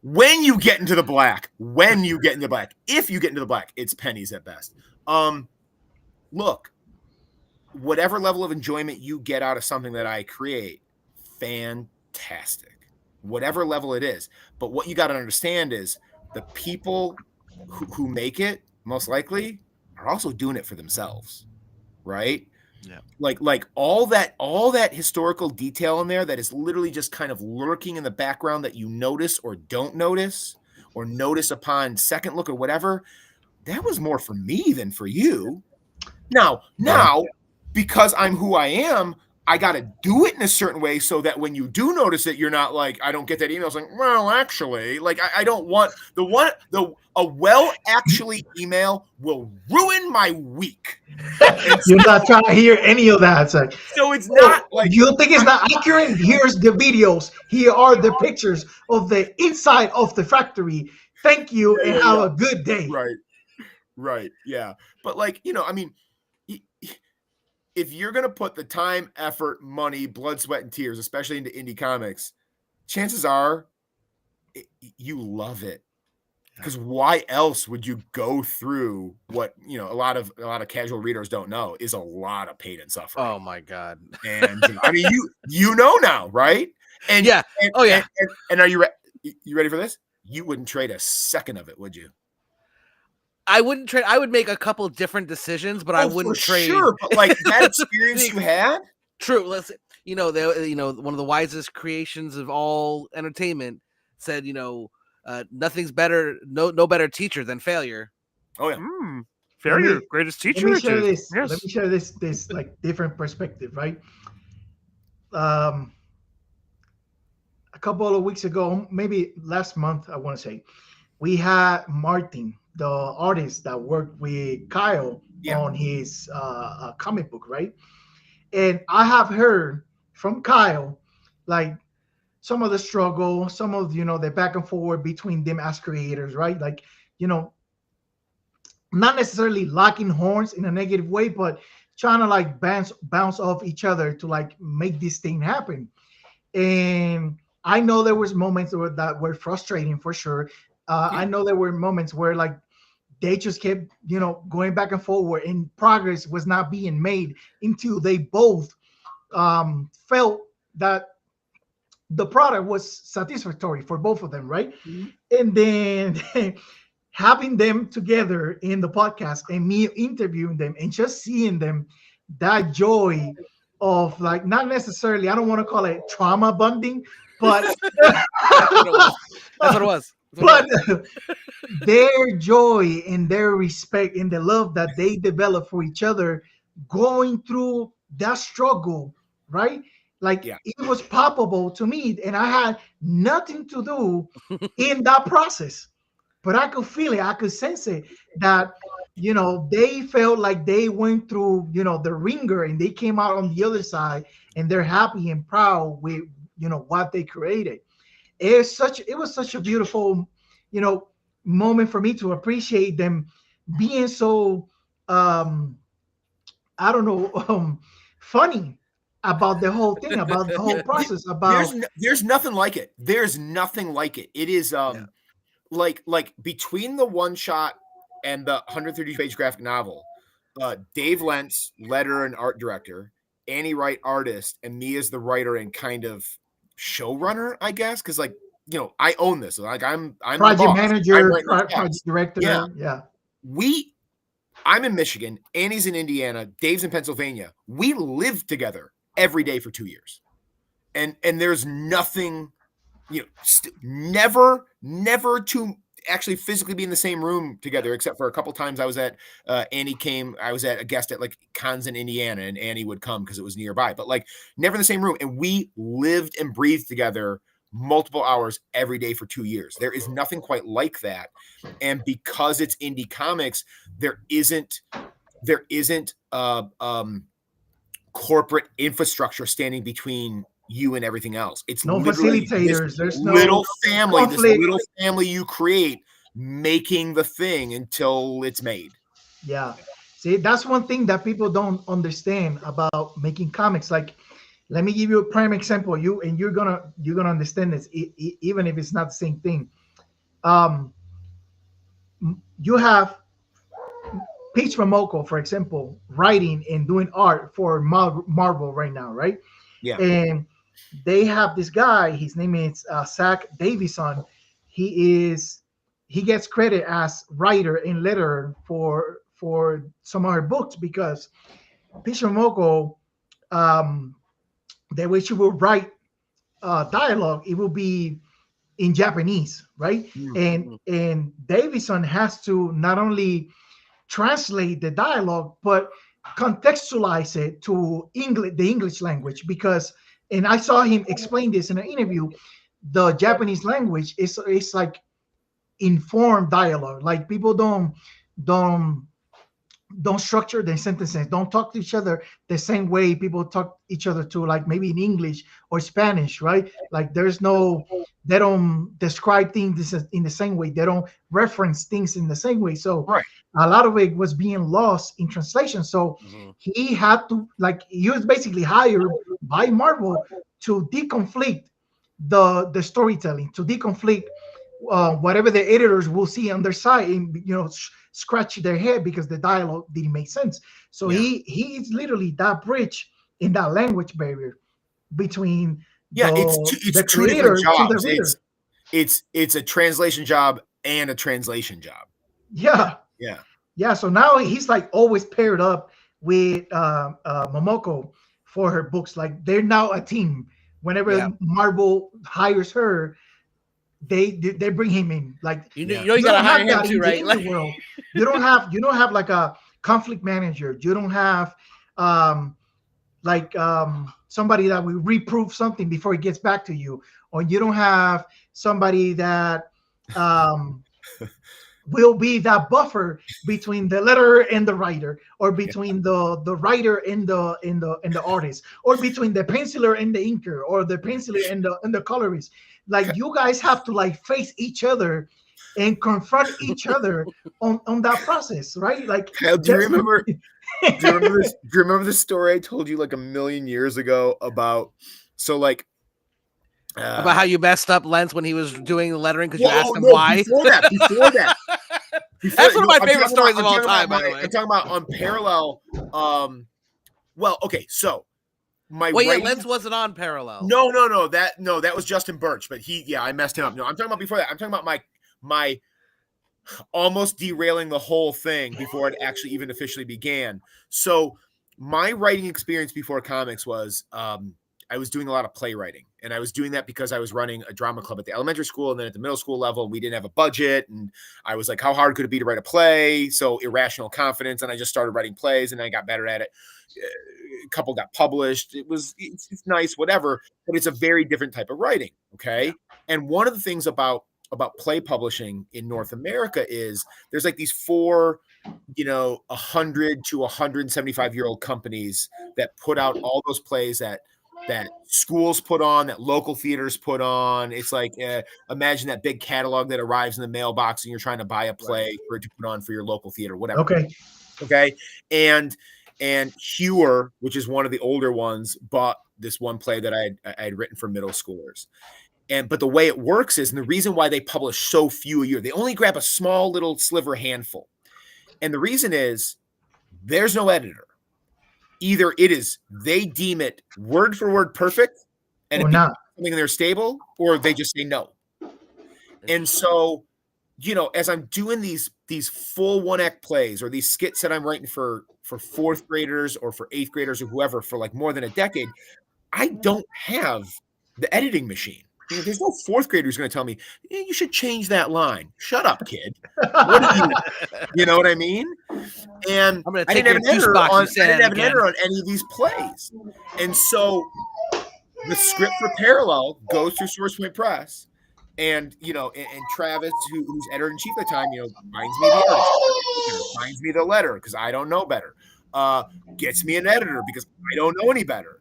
when you get into the black, if you get into the black, it's pennies at best. Look, whatever level of enjoyment you get out of something that I create, fantastic, whatever level it is. But what you got to understand is the people who make it most likely are also doing it for themselves, right? Yeah. Like all that historical detail in there that is literally just kind of lurking in the background that you notice or don't notice or notice upon second look or whatever, that was more for me than for you. Now, because I'm who I am, I got to do it in a certain way so that when you do notice it, you're not like, I don't get that email. It's like, well, actually, like I don't want a well actually email will ruin my week. You're not trying to hear any of that. It's like, so it's not like you think it's not accurate. Here's the videos. Here are the pictures of the inside of the factory. Thank you and have a good day. Right. Yeah. But like, you know, I mean, if you're going to put the time, effort, money, blood, sweat, and tears, especially into indie comics, chances are you love it. Because why else would you go through what, you know, a lot of casual readers don't know is a lot of pain and suffering. Oh my God. And I mean, you know now, right? And and are you ready for this? You wouldn't trade a second of it, would you? I wouldn't trade. I would make a couple different decisions, but I wouldn't trade. Sure, but like that experience you had. True. Let's. You know, one of the wisest creations of all entertainment said, nothing's better. No better teacher than failure. Oh yeah. Failure, greatest teacher. Let me share this like different perspective, right? A couple of weeks ago, maybe last month, I want to say, we had Martin, the artist that worked with Kyle on his comic book, right? And I have heard from Kyle, like some of the struggle, some of the back and forth between them as creators, right? Like, not necessarily locking horns in a negative way, but trying to like bounce off each other to like make this thing happen. And I know there was moments that were frustrating for sure. I know there were moments where like they just kept going back and forward, and progress was not being made until they both felt that the product was satisfactory for both of them, right? Mm-hmm. And then having them together in the podcast and me interviewing them and just seeing them, that joy of like, not necessarily, I don't want to call it trauma bonding, but that's what it was. But their joy and their respect and the love that they develop for each other going through that struggle, right? Like it was palpable to me, and I had nothing to do in that process, but I could feel it, I could sense it, that they felt like they went through the ringer and they came out on the other side, and they're happy and proud with what they created. It was such a beautiful moment for me to appreciate them being so I don't know funny about the whole thing, about the whole process. About there's nothing like it. There's nothing like it. It is like between the one shot and the 130-page graphic novel, Dave Lentz, letterer and art director, Annie Wright, artist, and me as the writer and kind of showrunner, I guess, because like I own this. Like I'm project manager, project director. Yeah. I'm in Michigan. Annie's in Indiana. Dave's in Pennsylvania. We lived together every day for 2 years, and there's nothing, never to actually physically be in the same room together, except for a couple times I was at I was at a guest at like cons in Indiana, and Annie would come because it was nearby, but like never in the same room. And we lived and breathed together multiple hours every day for 2 years. There is nothing quite like that. And because it's indie comics, there isn't corporate infrastructure standing between you and everything else. It's no facilitators. There's no little family, this little family you create making the thing until it's made. Yeah. See, that's one thing that people don't understand about making comics. Like, let me give you a prime example. You're gonna understand this, even if it's not the same thing. You have Peach Momoko, for example, writing and doing art for Marvel right now, right? Yeah. And they have this guy. His name is Zach Davison. He gets credit as writer and letterer for some of her books, because Peach Momoko, the way she will write dialogue, it will be in Japanese, right? Mm-hmm. And Davison has to not only translate the dialogue, but contextualize it to the English language, because, and I saw him explain this in an interview, the Japanese language is like informed dialogue. Like people don't structure their sentences, don't talk to each other the same way people talk each other to, like maybe in English or Spanish, right? Like they don't describe things in the same way, they don't reference things in the same way. So a lot of it was being lost in translation. So he had to, like, he was basically hired by Marvel to deconflict the storytelling, to deconflict whatever the editors will see on their side, and scratch their head because the dialogue didn't make sense. So he is literally that bridge in that language barrier between it's two different jobs. It's a translation job and a translation job. Yeah. So now he's like always paired up with Momoko for her books. Like they're now a team. Whenever Marvel hires her, they bring him in. Like you gotta hire him too, right? Like, world. You don't have like a conflict manager. You don't have somebody that will reprove something before it gets back to you, or you don't have somebody that will be that buffer between the letter and the writer, or between the writer and the artist, or between the penciler and the inker, or the penciler and the colorist. Like, you guys have to like face each other and confront each other on that process, right? Like, Kyle, do you remember this? Do you remember the story I told you like a million years ago about? So like. About how you messed up Lentz when he was doing the lettering because you asked him why. Before that. That's one of my favorite stories of all time, by the way. I'm talking about on Parallel. Well, okay, so Lentz wasn't on Parallel. No, that was Justin Birch, but I messed him up. No, I'm talking about before that. I'm talking about my almost derailing the whole thing before it actually even officially began. So my writing experience before comics was I was doing a lot of playwriting, and I was doing that because I was running a drama club at the elementary school, and then at the middle school level, we didn't have a budget, and I was like, how hard could it be to write a play? So irrational confidence, and I just started writing plays, and I got better at it. A couple got published. It's nice, whatever, but it's a very different type of writing, okay? Yeah. And one of the things about play publishing in North America is there's like these 4 100 to 175-year-old companies that put out all those plays that schools put on, that local theaters put on. It's like, imagine that big catalog that arrives in the mailbox and you're trying to buy a play for it to put on for your local theater, whatever. Okay. And Hewer, which is one of the older ones, bought this one play that I had written for middle schoolers. But the way it works is, and the reason why they publish so few a year, they only grab a small little sliver handful. And the reason is there's no editor. Either it is, they deem it word for word perfect and it becomes something in their stable, or they just say no. And so, as I'm doing these full 1-act plays, or these skits that I'm writing for 4th graders or for 8th graders or whoever for like more than a decade, I don't have the editing machine. There's no 4th grader who's going to tell me, you should change that line. Shut up, kid. What are you know what I mean? And I didn't have an editor on any of these plays. And so the script for Parallel goes through SourcePoint Press. And, and Travis, who's editor-in-chief at the time, finds me the artist, finds me the letter because I don't know better, gets me an editor because I don't know any better.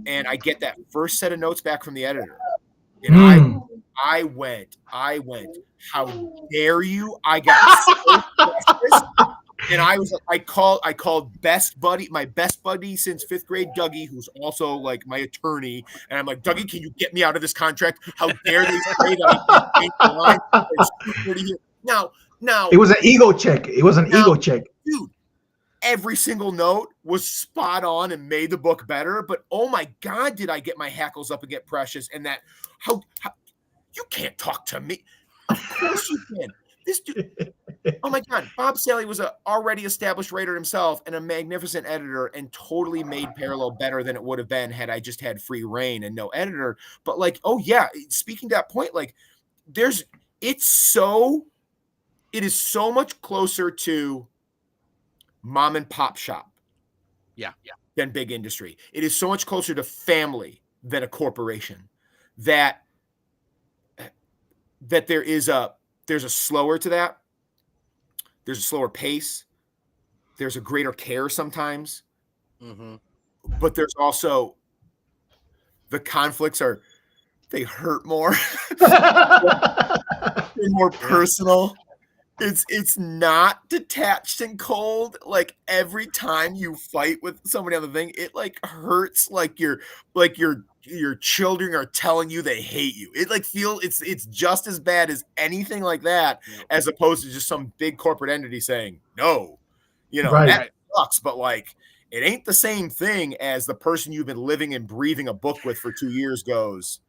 And I get that first set of notes back from the editor. And I went, how dare you? I got so frustrated. And I called my best buddy since 5th grade, Dougie, who's also like my attorney. And I'm like, Dougie, can you get me out of this contract? How dare they say that I can't change the line? Now, it was an ego check. Ego check. Dude, every single note was spot on and made the book better. But oh my God, did I get my hackles up and get precious? And that, how you can't talk to me. Of course you can. This dude, oh my God, Bob Sally was an already established writer himself and a magnificent editor, and totally made Parallel better than it would have been had I just had free reign and no editor. But like, oh yeah, speaking to that point, like it is so much closer to mom and pop shop than big industry. It is so much closer to family than a corporation that there's a slower to that. There's a slower pace. There's a greater care sometimes. Mm-hmm. But there's also the conflicts they hurt more. They're more personal. It's not detached and cold. Like every time you fight with somebody on the thing, it like hurts like your children are telling you they hate you. It like it's just as bad as anything like that, as opposed to just some big corporate entity saying no. That sucks, but like it ain't the same thing as the person you've been living and breathing a book with for 2 years goes,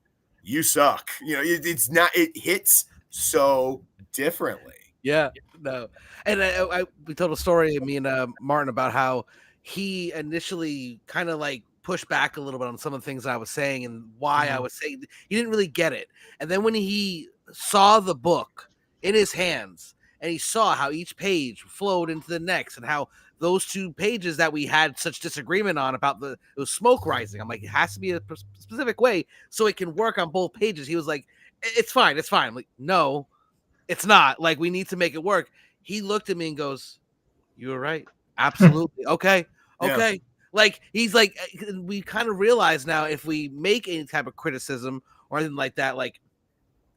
you suck. It's not. It hits so differently. Yeah, no. And we told a story, me and Martin, about how he initially kind of like pushed back a little bit on some of the things I was saying and why I was saying he didn't really get it. And then when he saw the book in his hands and he saw how each page flowed into the next and how those 2 pages that we had such disagreement on about it was smoke rising. I'm like, it has to be a specific way so it can work on both pages. He was like, it's fine. I'm like, no. it's not. Like, we need to make it work. He looked at me and goes, "You were right. Absolutely. Okay. Okay." Yeah. Like, he's like, we kind of realize now, if we make any type of criticism or anything like that, like,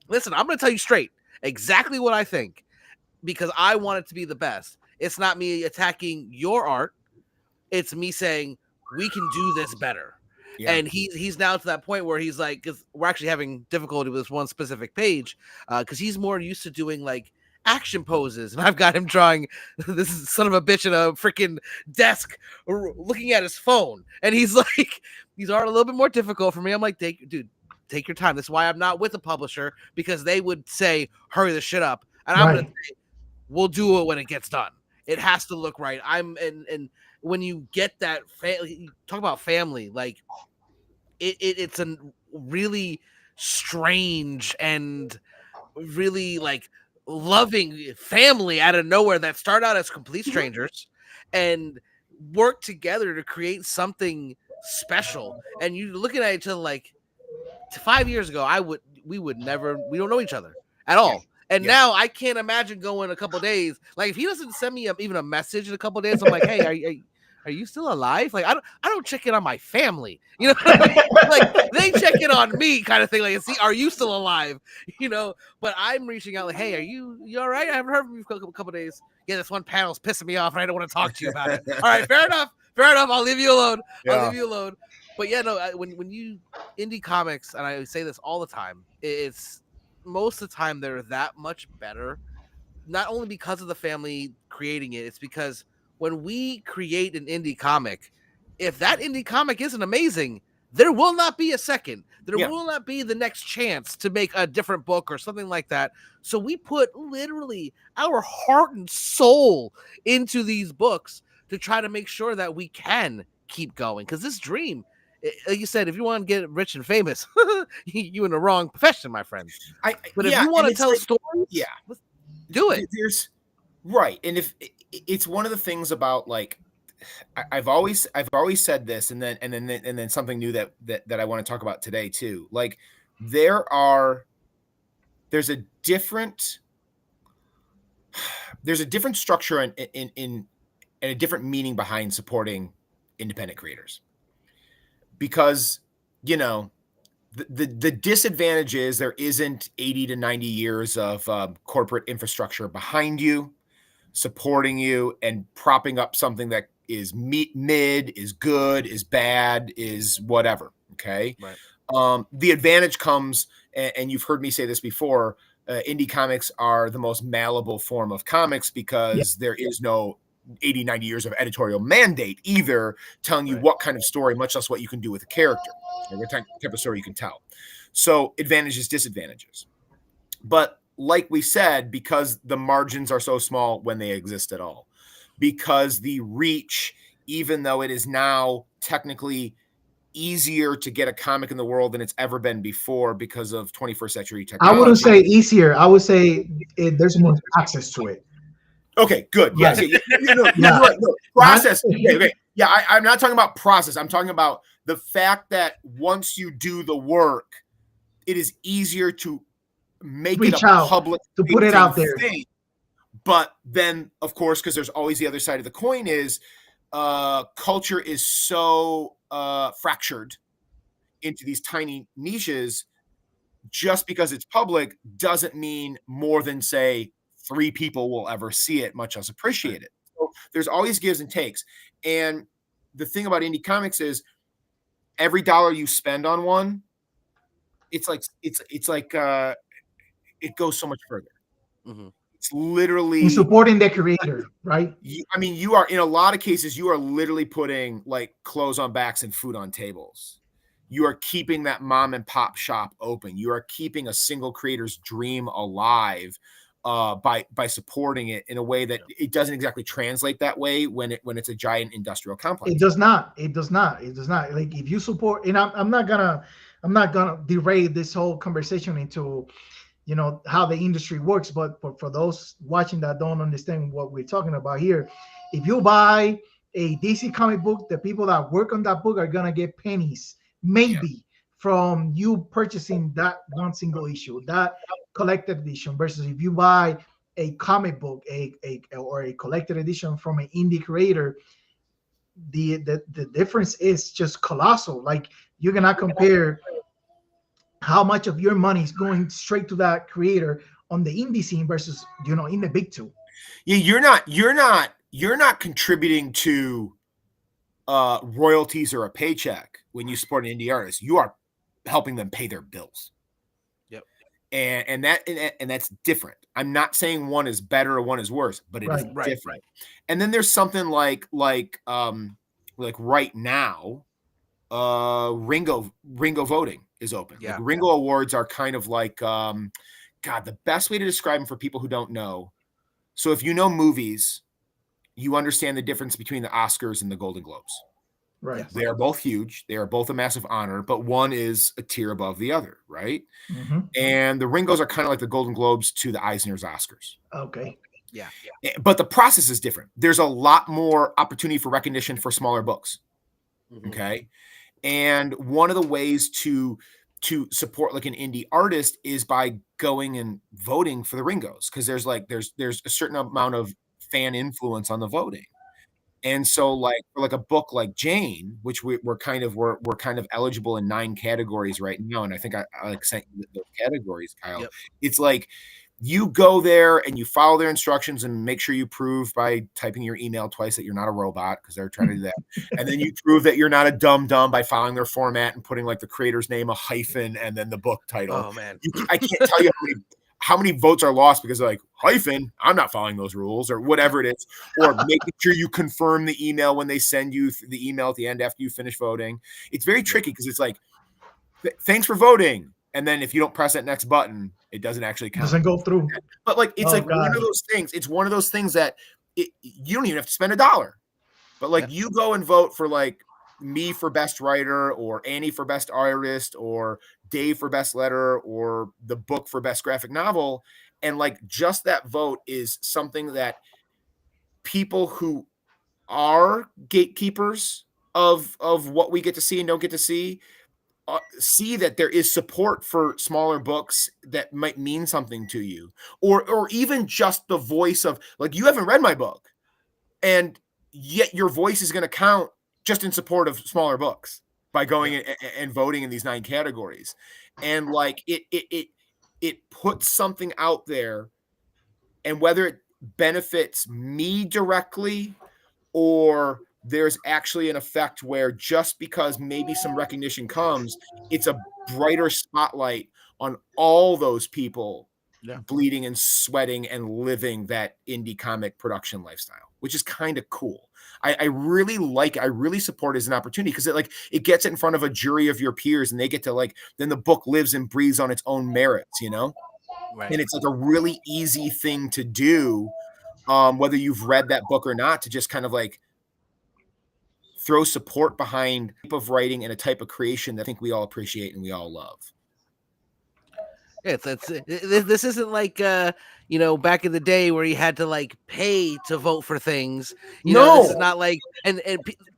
listen, I'm going to tell you straight exactly what I think, because I want it to be the best. It's not me attacking your art. It's me saying we can do this better. Yeah. And he's now to that point where he's like, because we're actually having difficulty with this one specific page, because he's more used to doing like action poses, and I've got him drawing this son of a bitch in a freaking desk looking at his phone, and he's like, these are a little bit more difficult for me. I'm like, dude, take your time. That's why I'm not with a publisher, because they would say hurry the shit up, and I'm gonna say, we'll do it when it gets done. It has to look right. And when you get that, you talk about family, like it's a really strange and really like loving family out of nowhere that start out as complete strangers and work together to create something special. And you're looking at each other like, 5 years ago, we would never, we don't know each other at all. Yeah. And now I can't imagine going a couple days. Like, if he doesn't send me even a message in a couple days, I'm like, hey, are you still alive? Like, I don't check in on my family, you know, like they check in on me, kind of thing. Like, see, are you still alive? You know, but I'm reaching out like, hey, are you all right? I haven't heard from you for a couple days. Yeah, this one panel's pissing me off, and I don't want to talk to you about it. All right, fair enough. I'll leave you alone. I'll leave you alone. But yeah, no, when you indie comics, and I say this all the time, it's most of the time they're that much better, not only because of the family creating it, it's because when we create an indie comic, if that indie comic isn't amazing, there will not be a second. There will not be the next chance to make a different book or something like that. So we put literally our heart and soul into these books to try to make sure that we can keep going. Because this dream, like you said, if you want to get rich and famous, you're in the wrong profession, my friend. But if you want to tell stories, do it. There's right, and if it's one of the things about, like, I've always said this, and then something new that I want to talk about today too. Like, there's a different structure and a different meaning behind supporting independent creators, because, you know, the disadvantage is there isn't 80 to 90 years of corporate infrastructure behind you, supporting you and propping up something that is mid, is good, is bad, is whatever. Okay. Right. The advantage comes, and you've heard me say this before, indie comics are the most malleable form of comics, because there is no 80, 90 years of editorial mandate either telling you what kind of story, much less what you can do with a character or what type of story you can tell. So advantages, disadvantages. But like we said, because the margins are so small when they exist at all, because the reach, even though it is now technically easier to get a comic in the world than it's ever been before because of 21st century technology. I wouldn't say easier. I would say there's more access to it. Okay, good. Yes. Right. Process. Okay. Yeah, I'm not talking about process. I'm talking about the fact that once you do the work, it is easier to make it a public, to put it out there. Thing. But then, of course, because there's always the other side of the coin, is culture is so fractured into these tiny niches. Just because it's public doesn't mean more than, say, 3 people will ever see it, much less appreciate it. So there's always gives and takes. And the thing about indie comics is every dollar you spend on one, it's like it goes so much further. Mm-hmm. It's literally you're supporting the creator, right? I mean, you are, in a lot of cases, you are literally putting like clothes on backs and food on tables. You are keeping that mom and pop shop open. You are keeping a single creator's dream alive by supporting it in a way that it doesn't exactly translate that way when it's a giant industrial complex. It does not. Like, if you support, and I'm not gonna derail this whole conversation into, you know, how the industry works, but for those watching that don't understand what we're talking about here, if you buy a DC comic book, the people that work on that book are gonna get pennies, maybe from you purchasing that one single issue, that collected edition, versus if you buy a comic book, or a collected edition from an indie creator, the difference is just colossal. Like, you cannot compare how much of your money is going straight to that creator on the indie scene versus, in the big two. Yeah, you're not contributing to royalties or a paycheck when you support an indie artist. You are helping them pay their bills. Yep. And that's different. I'm not saying one is better or one is worse, but it is different. Right. And then there's something like right now, Ringo voting is open. Yeah. Like, Ringo Awards are kind of like, God, the best way to describe them for people who don't know. So if you know movies, you understand the difference between the Oscars and the Golden Globes. Right. They are both huge. They are both a massive honor, but one is a tier above the other, right? Mm-hmm. And the Ringos are kind of like the Golden Globes to the Eisner's Oscars. Okay. Yeah. But the process is different. There's a lot more opportunity for recognition for smaller books. Mm-hmm. Okay. And one of the ways to support like an indie artist is by going and voting for the Ringos, because there's a certain amount of fan influence on the voting. And so like for like a book like Jane, which we're kind of eligible in 9 categories right now, and I think I like sent you those categories, Kyle. Yep. It's like you go there and you follow their instructions and make sure you prove by typing your email twice that you're not a robot, because they're trying to do that. And then you prove that you're not a dumb by following their format and putting like the creator's name, a hyphen, and then the book title. Oh man, I can't tell you how many votes are lost because they're like, hyphen, I'm not following those rules, or whatever it is, or making sure you confirm the email when they send you the email at the end after you finish voting. It's very tricky because it's like, thanks for voting. And then if you don't press that next button, it doesn't actually count. Doesn't go through. But like, it's one of those things. It's one of those things that you don't even have to spend $1. But like, you go and vote for like me for best writer, or Annie for best artist, or Dave for best letter, or the book for best graphic novel. And like, just that vote is something that people who are gatekeepers of what we get to see and don't get to see that there is support for smaller books that might mean something to you, or even just the voice of like, you haven't read my book, and yet your voice is going to count just in support of smaller books by going and voting in these 9 categories. And like, it puts something out there, and whether it benefits me directly, or there's actually an effect where just because maybe some recognition comes, it's a brighter spotlight on all those people bleeding and sweating and living that indie comic production lifestyle, which is kind of cool. I really support it as an opportunity, because it gets it in front of a jury of your peers, and they get to like, then the book lives and breathes on its own merits, Right. And it's like a really easy thing to do, whether you've read that book or not, to just kind of like throw support behind a type of writing and a type of creation that I think we all appreciate and we all love. This isn't like back in the day where you had to like pay to vote for things. This is not like and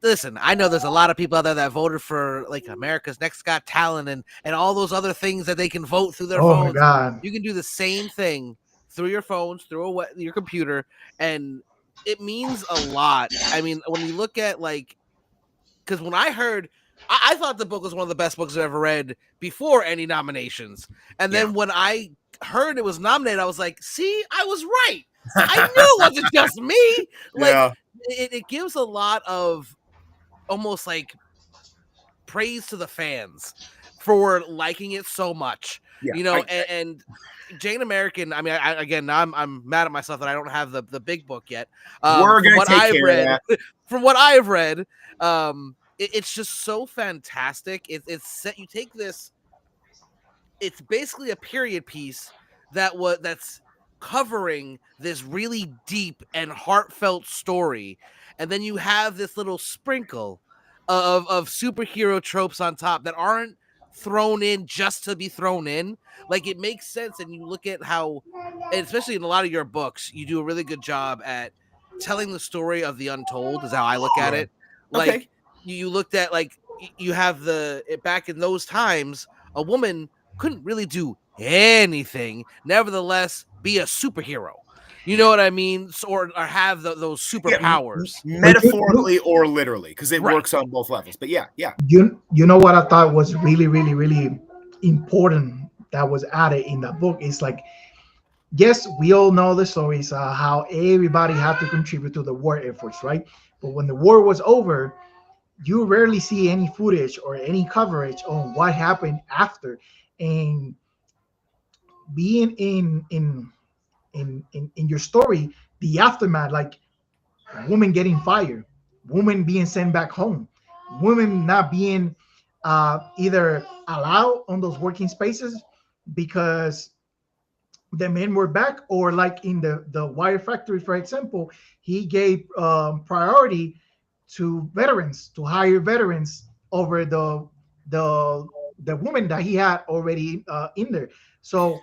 listen, I know there's a lot of people out there that voted for like America's Next Got Talent and all those other things that they can vote through their phones. My God. You can do the same thing through your phones, through your computer, and it means a lot. I mean, when you look at like, because when I heard, I thought the book was one of the best books I've ever read before any nominations. And then when I heard it was nominated, I was like, see, I was right. I knew it wasn't just me. Like, it gives a lot of almost like praise to the fans for liking it so much. And Jane American, I mean, I'm mad at myself that I don't have the big book yet. We're going to take care of that. From what I've read, it's just so fantastic. It's set. You take this. It's basically a period piece that's covering this really deep and heartfelt story, and then you have this little sprinkle of superhero tropes on top that aren't thrown in just to be thrown in. Like, it makes sense, and you look at how, and especially in a lot of your books, you do a really good job at telling the story of the untold. Is how I look at it. Like. You looked at like you have back in those times, a woman couldn't really do anything. Nevertheless, be a superhero. You know what I mean? Or have those superpowers, metaphorically or literally, because it works on both levels. But yeah. You know what I thought was really, really, really important that was added in the book is like, yes, we all know the stories how everybody had to contribute to the war efforts, right? But when the war was over, you rarely see any footage or any coverage on what happened after, and being in your story, the aftermath, like women getting fired, women being sent back home, women not being either allowed on those working spaces because the men were back, or like in the wire factory, for example, he gave priority to veterans, to hire veterans over the woman that he had already in there. So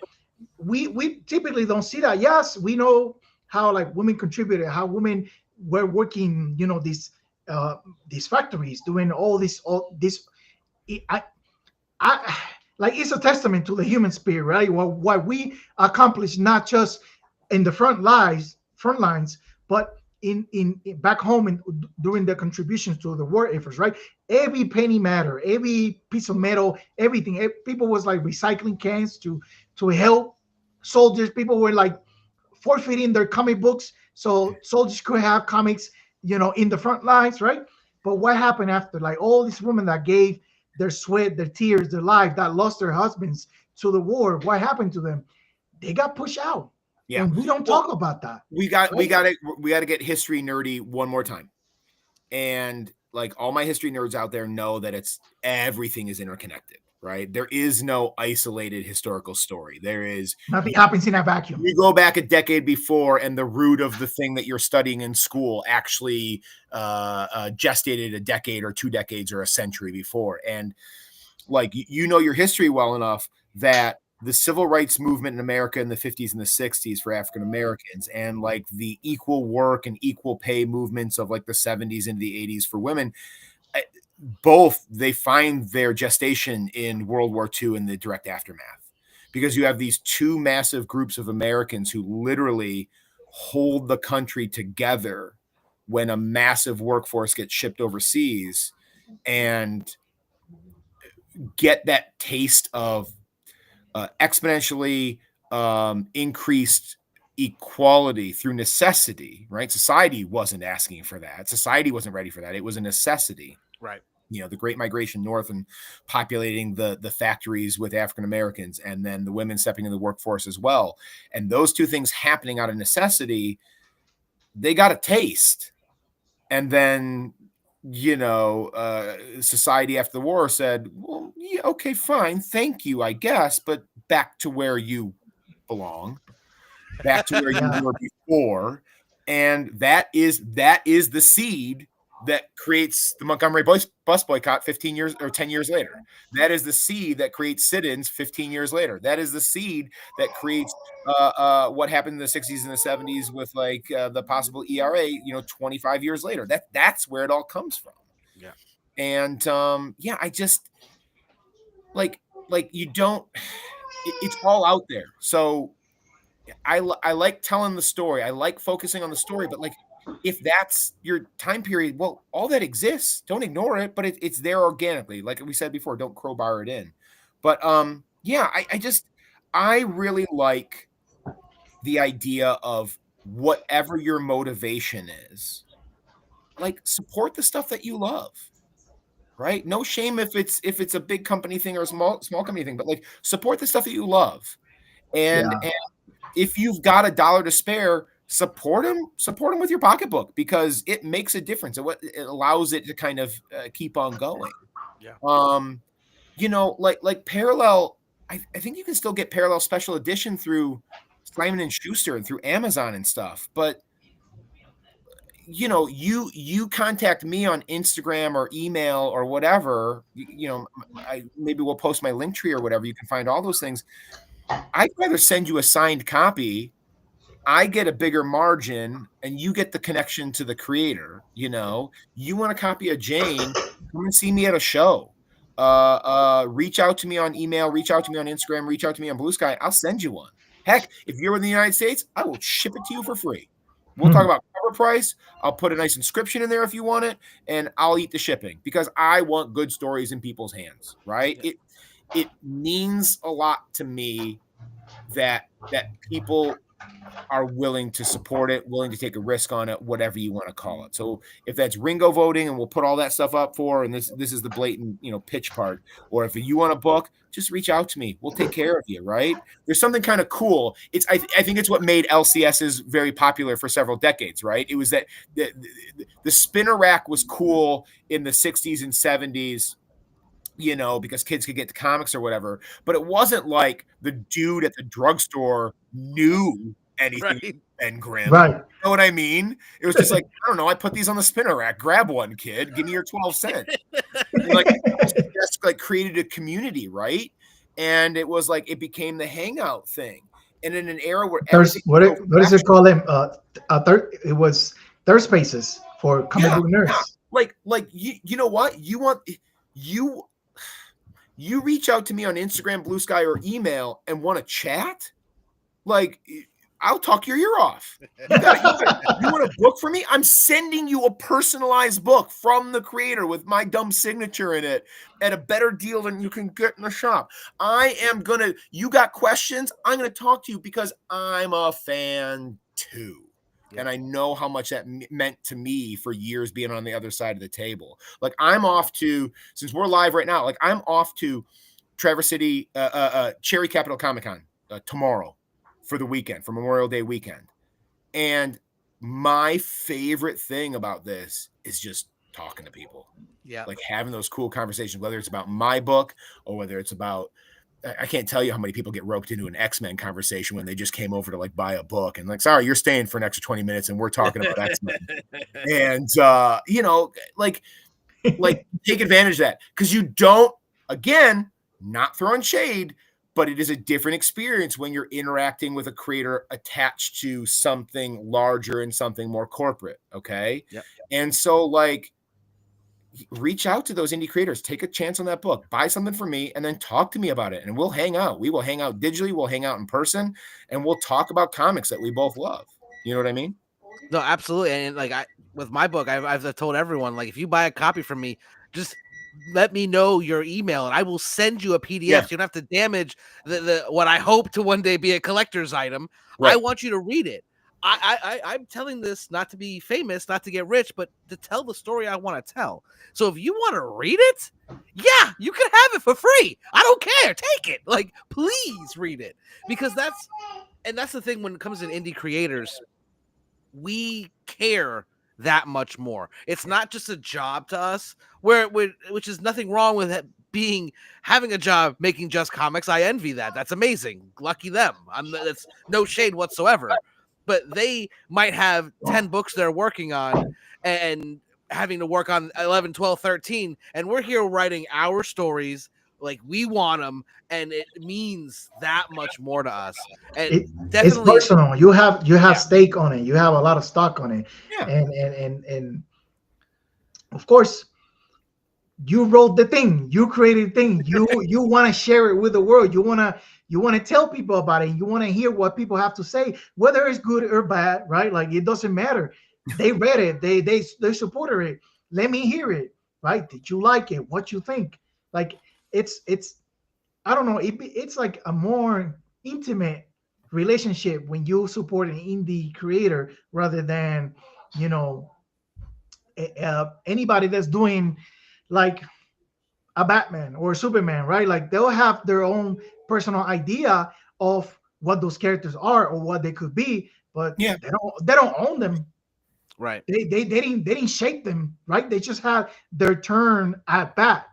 we typically don't see that. Yes, we know how like women contributed, how women were working, these factories, doing all this. I like, it's a testament to the human spirit, right? What we accomplish, not just in the front lines, but in back home and during the contributions to the war efforts, right? Every penny matter, every piece of metal, everything. People was like recycling cans to help soldiers. People were like forfeiting their comic books so soldiers could have comics, in the front lines, right? But what happened after? Like all these women that gave their sweat, their tears, their life, that lost their husbands to the war, what happened to them? They got pushed out. Yeah. And we don't talk about that. We got to get history nerdy one more time. And like all my history nerds out there know that everything is interconnected, right? There is no isolated historical story. There is nothing happens in a vacuum. You go back a decade before, and the root of the thing that you're studying in school actually gestated a decade or 2 decades or a century before. And like your history well enough that the civil rights movement in America in the 50s and the 60s for African Americans, and like the equal work and equal pay movements of like the 70s into the 80s for women, both they find their gestation in World War II and the direct aftermath, because you have these two massive groups of Americans who literally hold the country together when a massive workforce gets shipped overseas, and get that taste of exponentially increased equality through necessity, right? Society wasn't asking for that. Society wasn't ready for that. It was a necessity. Right. The Great Migration North and populating the factories with African Americans, and then the women stepping in the workforce as well. And those two things happening out of necessity, they got a taste. And then, society after the war said, well, yeah, okay, fine. Thank you, I guess. But back to where you belong, back to where you were before. And that is the seed that creates the Montgomery bus boycott 15 years or 10 years later. That is the seed that creates sit-ins 15 years later. That is the seed that creates what happened in the 60s and the 70s with like the possible ERA, 25 years later. That's where it all comes from. Yeah. And I just like you don't, it's all out there. So I like telling the story. I like focusing on the story, but like, if that's your time period, well, all that exists. Don't ignore it, but it's there organically. Like we said before, don't crowbar it in. But I really like the idea of whatever your motivation is, like support the stuff that you love, right? No shame if it's a big company thing or a small company thing, but like support the stuff that you love. And if you've got $1 to spare, support them with your pocketbook, because it makes a difference. It allows it to kind of keep on going. Yeah. Like Parallel, I think you can still get Parallel special edition through Simon and Schuster and through Amazon and stuff. But you contact me on Instagram or email or whatever, maybe we'll post my link tree or whatever. You can find all those things. I'd rather send you a signed copy I get a bigger margin and you get the connection to the creator. You know, you want a copy of Jane, come and see me at a show. Reach out to me on email, reach out to me on Instagram, reach out to me on Blue Sky. I'll send you one. Heck, if you're in the United States, I will ship it to you for free. We'll talk about cover price. I'll put a nice inscription in there if you want it, and I'll eat the shipping because I want good stories in people's hands, right? It means a lot to me that people are willing to support it, willing to take a risk on it, whatever you want to call it. So if that's Ringo voting, and we'll put all that stuff up for, and this is the blatant, pitch part, or if you want a book, just reach out to me. We'll take care of you, right? There's something kind of cool. I think it's what made LCSs very popular for several decades, right? It was that the spinner rack was cool in the 60s and 70s, because kids could get the comics or whatever, but it wasn't like the dude at the drugstore knew anything Right. Ben Grimm. Right. You know what I mean? It was just like, I don't know, I put these on the spinner rack. Grab one, kid. Give me your 12 cents. That's like created a community, right? And it was like it became the hangout thing. And in an era where what is it called? It was third spaces for comic book nerds. Yeah. Like you know what? You reach out to me on Instagram, Blue Sky, or email and want to chat, like I'll talk your ear off. You want a book for me? I'm sending you a personalized book from the creator with my dumb signature in it at a better deal than you can get in the shop. You got questions? I'm going to talk to you because I'm a fan too. Yeah. And I know how much that meant to me for years being on the other side of the table. Like I'm off to, since we're live right now, like I'm off to Traverse City, Cherry Capital Comic-Con tomorrow for the weekend, for Memorial Day weekend. And my favorite thing about this is just talking to people. Yeah. Like having those cool conversations, whether it's about my book or whether it's about, I can't tell you how many people get roped into an X-Men conversation when they just came over to like buy a book and like, sorry, you're staying for an extra 20 minutes and we're talking about X-Men. And, like take advantage of that. Cause you don't, again, not throwing shade, but it is a different experience when you're interacting with a creator attached to something larger and something more corporate. Okay. Yep. And so like, reach out to those indie creators, take a chance on that book, buy something from me, and then talk to me about it. And we'll hang out. We will hang out digitally. We'll hang out in person, and we'll talk about comics that we both love. You know what I mean? No, absolutely. And like with my book, I've told everyone, like, if you buy a copy from me, just let me know your email and I will send you a PDF. Yeah. So you don't have to damage the what I hope to one day be a collector's item. Right. I want you to read it. I'm telling this not to be famous, not to get rich, but to tell the story I want to tell. So if you want to read it, yeah, you can have it for free. I don't care. Take it. Like, please read it. Because that's the thing when it comes to indie creators, we care that much more. It's not just a job to us, which is nothing wrong with it having a job making just comics. I envy that. That's amazing. Lucky them. That's no shade whatsoever. But they might have 10 books they're working on and having to work on 11, 12, 13. And we're here writing our stories like we want them. And it means that much more to us. And it's personal. You have stake on it. You have a lot of stock on it. Yeah. And of course, you wrote the thing. You created the thing. You want to share it with the world. You want to tell people about it. You want to hear what people have to say, whether it's good or bad, right? Like it doesn't matter. They read it. They supported it. Let me hear it, right? Did you like it? What you think? Like it's I don't know. It's like a more intimate relationship when you support an indie creator rather than anybody that's doing like a Batman or a Superman, right? Like they'll have their own personal idea of what those characters are or what they could be, but yeah, they don't own them. Right. They didn't shape them, right? They just had their turn at bat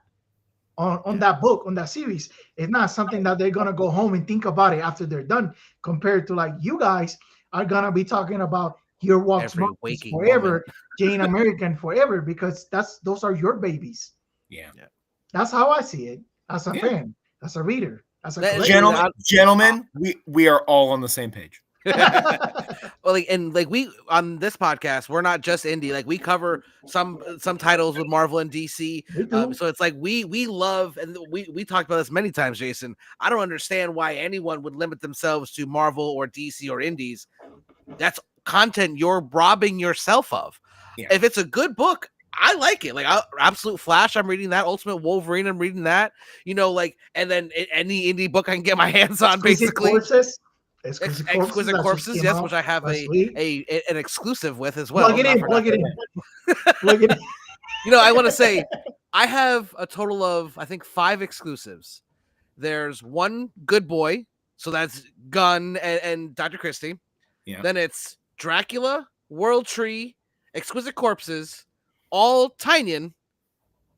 on that book, on that series. It's not something that they're gonna go home and think about it after they're done, compared to like you guys are gonna be talking about Here Walks Marcus forever, Jane American forever, because those are your babies. Yeah. That's how I see it as a fan, as a reader, as a gentlemen, we are all on the same page. Well, we on this podcast, we're not just indie. Like we cover some titles with Marvel and DC. So it's like we love, and we talked about this many times, Jason. I don't understand why anyone would limit themselves to Marvel or DC or indies. That's content you're robbing yourself of. Yeah. If it's a good book, I like it. Like Absolute Flash, I'm reading that. Ultimate Wolverine, I'm reading that. And then any indie book I can get my hands on, basically. Exquisite Corpses, yes, which I have an exclusive with as well. Plug it in. I want to say I have a total of, I think, 5 exclusives. There's one Good Boy, so that's Gunn and Dr. Christie. Yeah. Then it's Dracula, World Tree, Exquisite Corpses, all Tynion,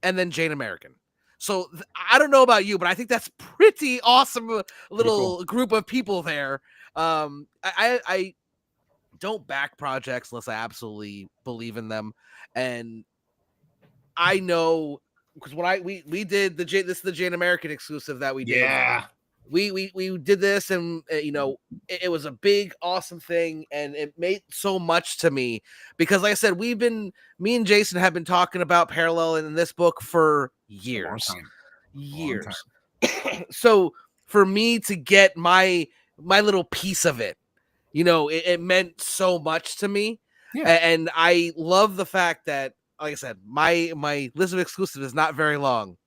and then Jane American. So I don't know about you, but I think that's pretty awesome little group of people there. I don't back projects unless I absolutely believe in them. And I know because when we did this is the Jane American exclusive that we did. Yeah. We did this, and it was a big, awesome thing, and it meant so much to me because, like I said, me and Jason have been talking about Parallel in this book for years. So for me to get my little piece of it, it meant so much to me. Yeah. And I love the fact that, like I said, my list of exclusives is not very long,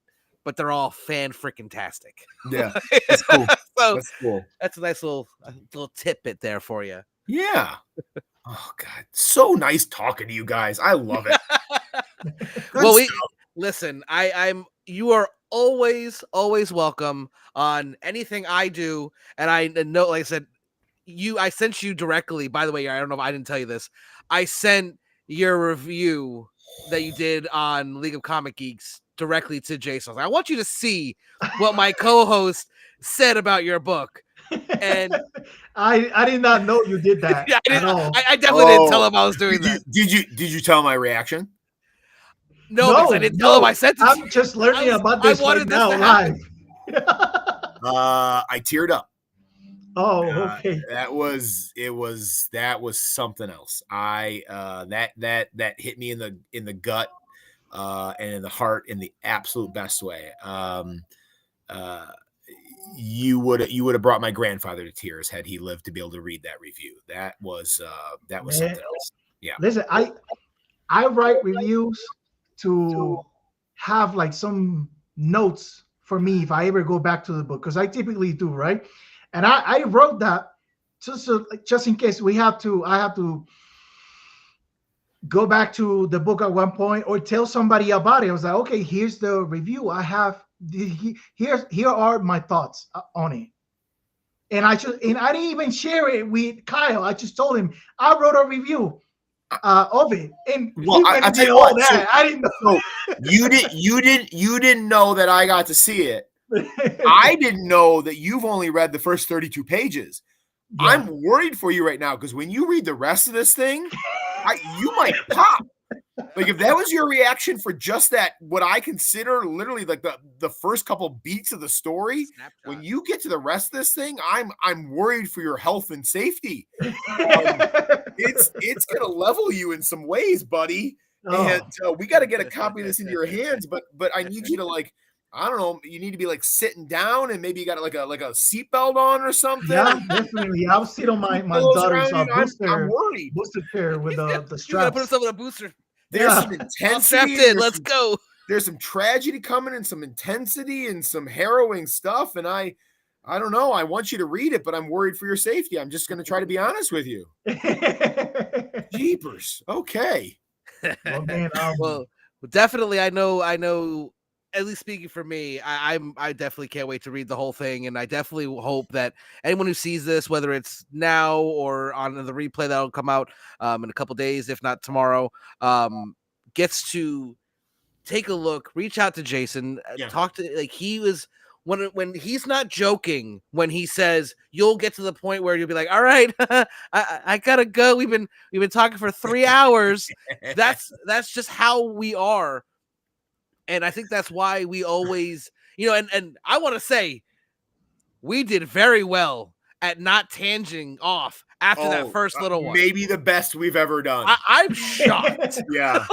but they're all fan-freaking-tastic. Yeah, that's cool. So that's cool. That's a nice little tidbit there for you. Yeah. Oh, God. So nice talking to you guys. I love it. Well, listen, you are always welcome on anything I do. And I know, like I said, I sent you directly, by the way, I don't know if I didn't tell you this. I sent your review that you did on League of Comic Geeks directly to Jason. I want you to see what my co-host said about your book. And I did not know you did that. Yeah, I definitely didn't tell him I was doing that. Did you tell my reaction? No, because I didn't tell him I sent it. I'm just learning about this right now live. I teared up. Oh, okay. That was something else. That hit me in the gut and in the heart in the absolute best way. You would have brought my grandfather to tears had he lived to be able to read that review. That was something else. Yeah. Listen, I write reviews to have like some notes for me if I ever go back to the book, because I typically do, right? And I wrote that just in case I have to go back to the book at one point or tell somebody about it. I was like, okay, here's the review. I have here are my thoughts on it. And I didn't even share it with Kyle. I just told him I wrote a review of it. And I tell you what, I didn't know. You didn't know that I got to see it. I didn't know that you've only read the first 32 pages. Yeah. I'm worried for you right now because when you read the rest of this thing, you might pop. Like if that was your reaction for just that, what I consider literally like the first couple beats of the story, when you get to the rest of this thing, I'm worried for your health and safety. It's gonna level you in some ways, buddy. Oh. And we got to get a copy of this into your hands, but I need you to I don't know. You need to be sitting down and maybe you got like a seatbelt on or something. Yeah, definitely. I'll sit on my daughter's I'm worried. Booster chair with the straps. You gotta put us on a booster. There's some intensity. Let's go. There's some tragedy coming and some intensity and some harrowing stuff. And I don't know. I want you to read it, but I'm worried for your safety. I'm just going to try to be honest with you. Jeepers. Okay. Well, man, well, definitely. I know. At least speaking for me, I definitely can't wait to read the whole thing, and I definitely hope that anyone who sees this, whether it's now or on the replay that'll come out in a couple days, if not tomorrow, gets to take a look, reach out to Jason, talk to he was when he's not joking when he says you'll get to the point where you'll be like, all right, I gotta go. We've been talking for 3 hours. That's just how we are. And I think that's why we always, and I want to say we did very well at not tangenting off after that first little one. Maybe the best we've ever done. I'm shocked. Yeah.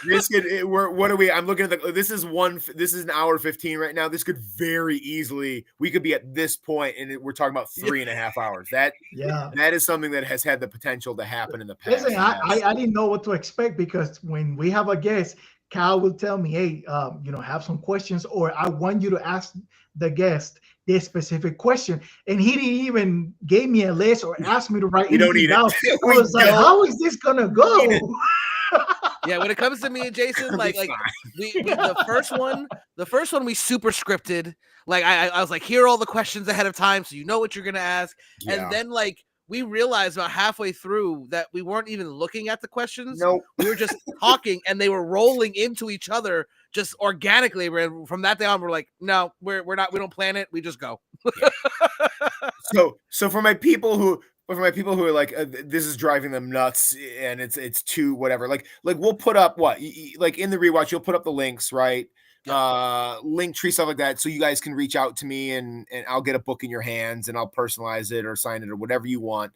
This could. What are we? I'm looking at this is an hour 15 right now. This could very easily. We could be at this point, and we're talking about 3.5 hours. That is something that has had the potential to happen in the past. Listen, I didn't know what to expect, because when we have a guest, Kyle will tell me, hey, have some questions, or I want you to ask the guest this specific question. And he didn't even give me a list or ask me to write anything down. I was like, how is this going to go? Yeah, when it comes to me and Jason, like the first one we super scripted. Like I was like, here are all the questions ahead of time, so you know what you're gonna ask. Yeah. And then like we realized about halfway through that we weren't even looking at the questions. Nope. We were just talking, and they were rolling into each other just organically. From that day on, we're like, no, we're not. We don't plan it. We just go. So for my people who are like, this is driving them nuts, and it's too whatever. Like we'll put up like in the rewatch, you'll put up the links, right? Link tree, stuff like that, so you guys can reach out to me, and I'll get a book in your hands, and I'll personalize it or sign it or whatever you want.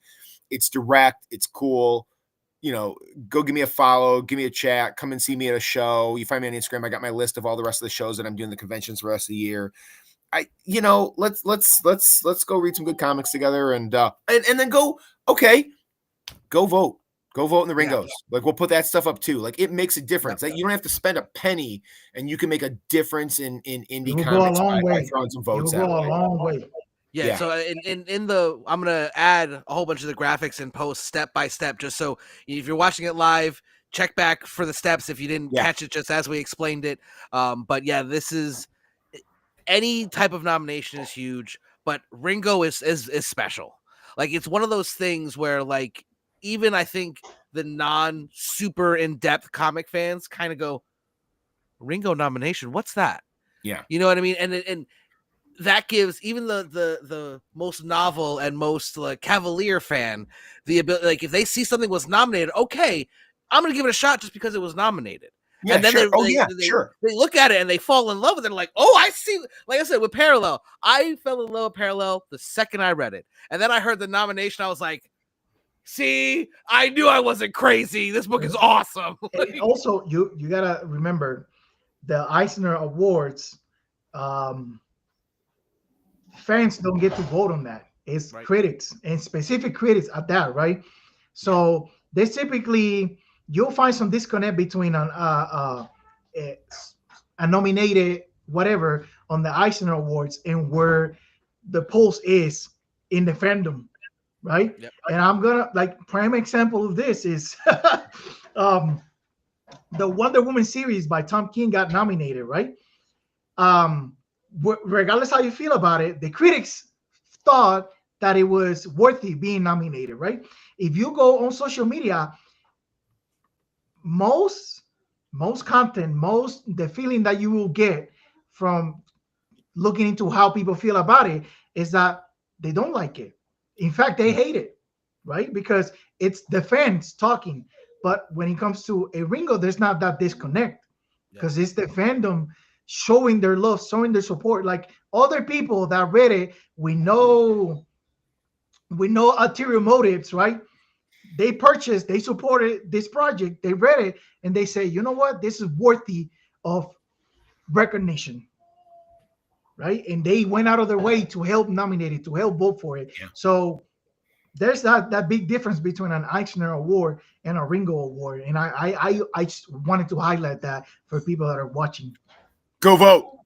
It's direct, it's cool. Go give me a follow, give me a chat, come and see me at a show. You find me on Instagram. I got my list of all the rest of the shows that I'm doing the conventions for the rest of the year. Let's go read some good comics together, and then go vote. Go vote in the Ringos. Yeah. Like, we'll put that stuff up too. Like, it makes a difference. Like, you don't have to spend a penny, and you can make a difference in indie comics by throwing some votes out. It will go a long way. Yeah. So I'm gonna add a whole bunch of the graphics and post step by step, just so if you're watching it live, check back for the steps if you didn't catch it just as we explained it. But yeah, this is any type of nomination is huge, but Ringo is special. Like, it's one of those things where, like, even I think the non-super in-depth comic fans kind of go, Ringo nomination, what's that? Yeah. You know what I mean? And that gives even the most novel and most like cavalier fan the ability, like, if they see something was nominated, okay, I'm going to give it a shot just because it was nominated. Yeah, and then they look at it and they fall in love with it. They're like, oh, I see. Like I said, with Parallel, I fell in love with Parallel the second I read it. And then I heard the nomination. I was like, see, I knew I wasn't crazy. This book is awesome. Also, you got to remember the Eisner Awards. Fans don't get to vote on that. It's critics, and specific critics at that, right? So they typically... You'll find some disconnect between a nominated whatever on the Eisner Awards and where the polls is in the fandom, right? Yep. And I'm gonna, like, prime example of this is the Wonder Woman series by Tom King got nominated, right? Regardless how you feel about it, the critics thought that it was worthy being nominated, right? If you go on social media, most content, the feeling that you will get from looking into how people feel about it is that they don't like it. In fact, they hate it, right? Because it's the fans talking. But when it comes to a Ringo, there's not that disconnect, because it's the fandom showing their love, showing their support. Like, other people that read it, we know ulterior motives, right? They purchased, they supported this project, they read it, and they say, you know what, this is worthy of recognition, right? And they went out of their way to help nominate it, to help vote for it. Yeah. So there's that big difference between an Eisner Award and a Ringo Award. And I just wanted to highlight that for people that are watching. Go vote.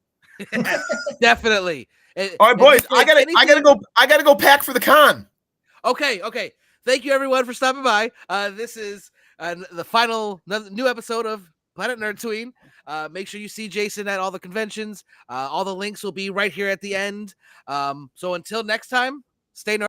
Definitely. All right, boys, I gotta go pack for the con. Okay. Thank you, everyone, for stopping by. This is the final new episode of Planet Nerd Tween. Make sure you see Jason at all the conventions. All the links will be right here at the end. So until next time, stay nerd.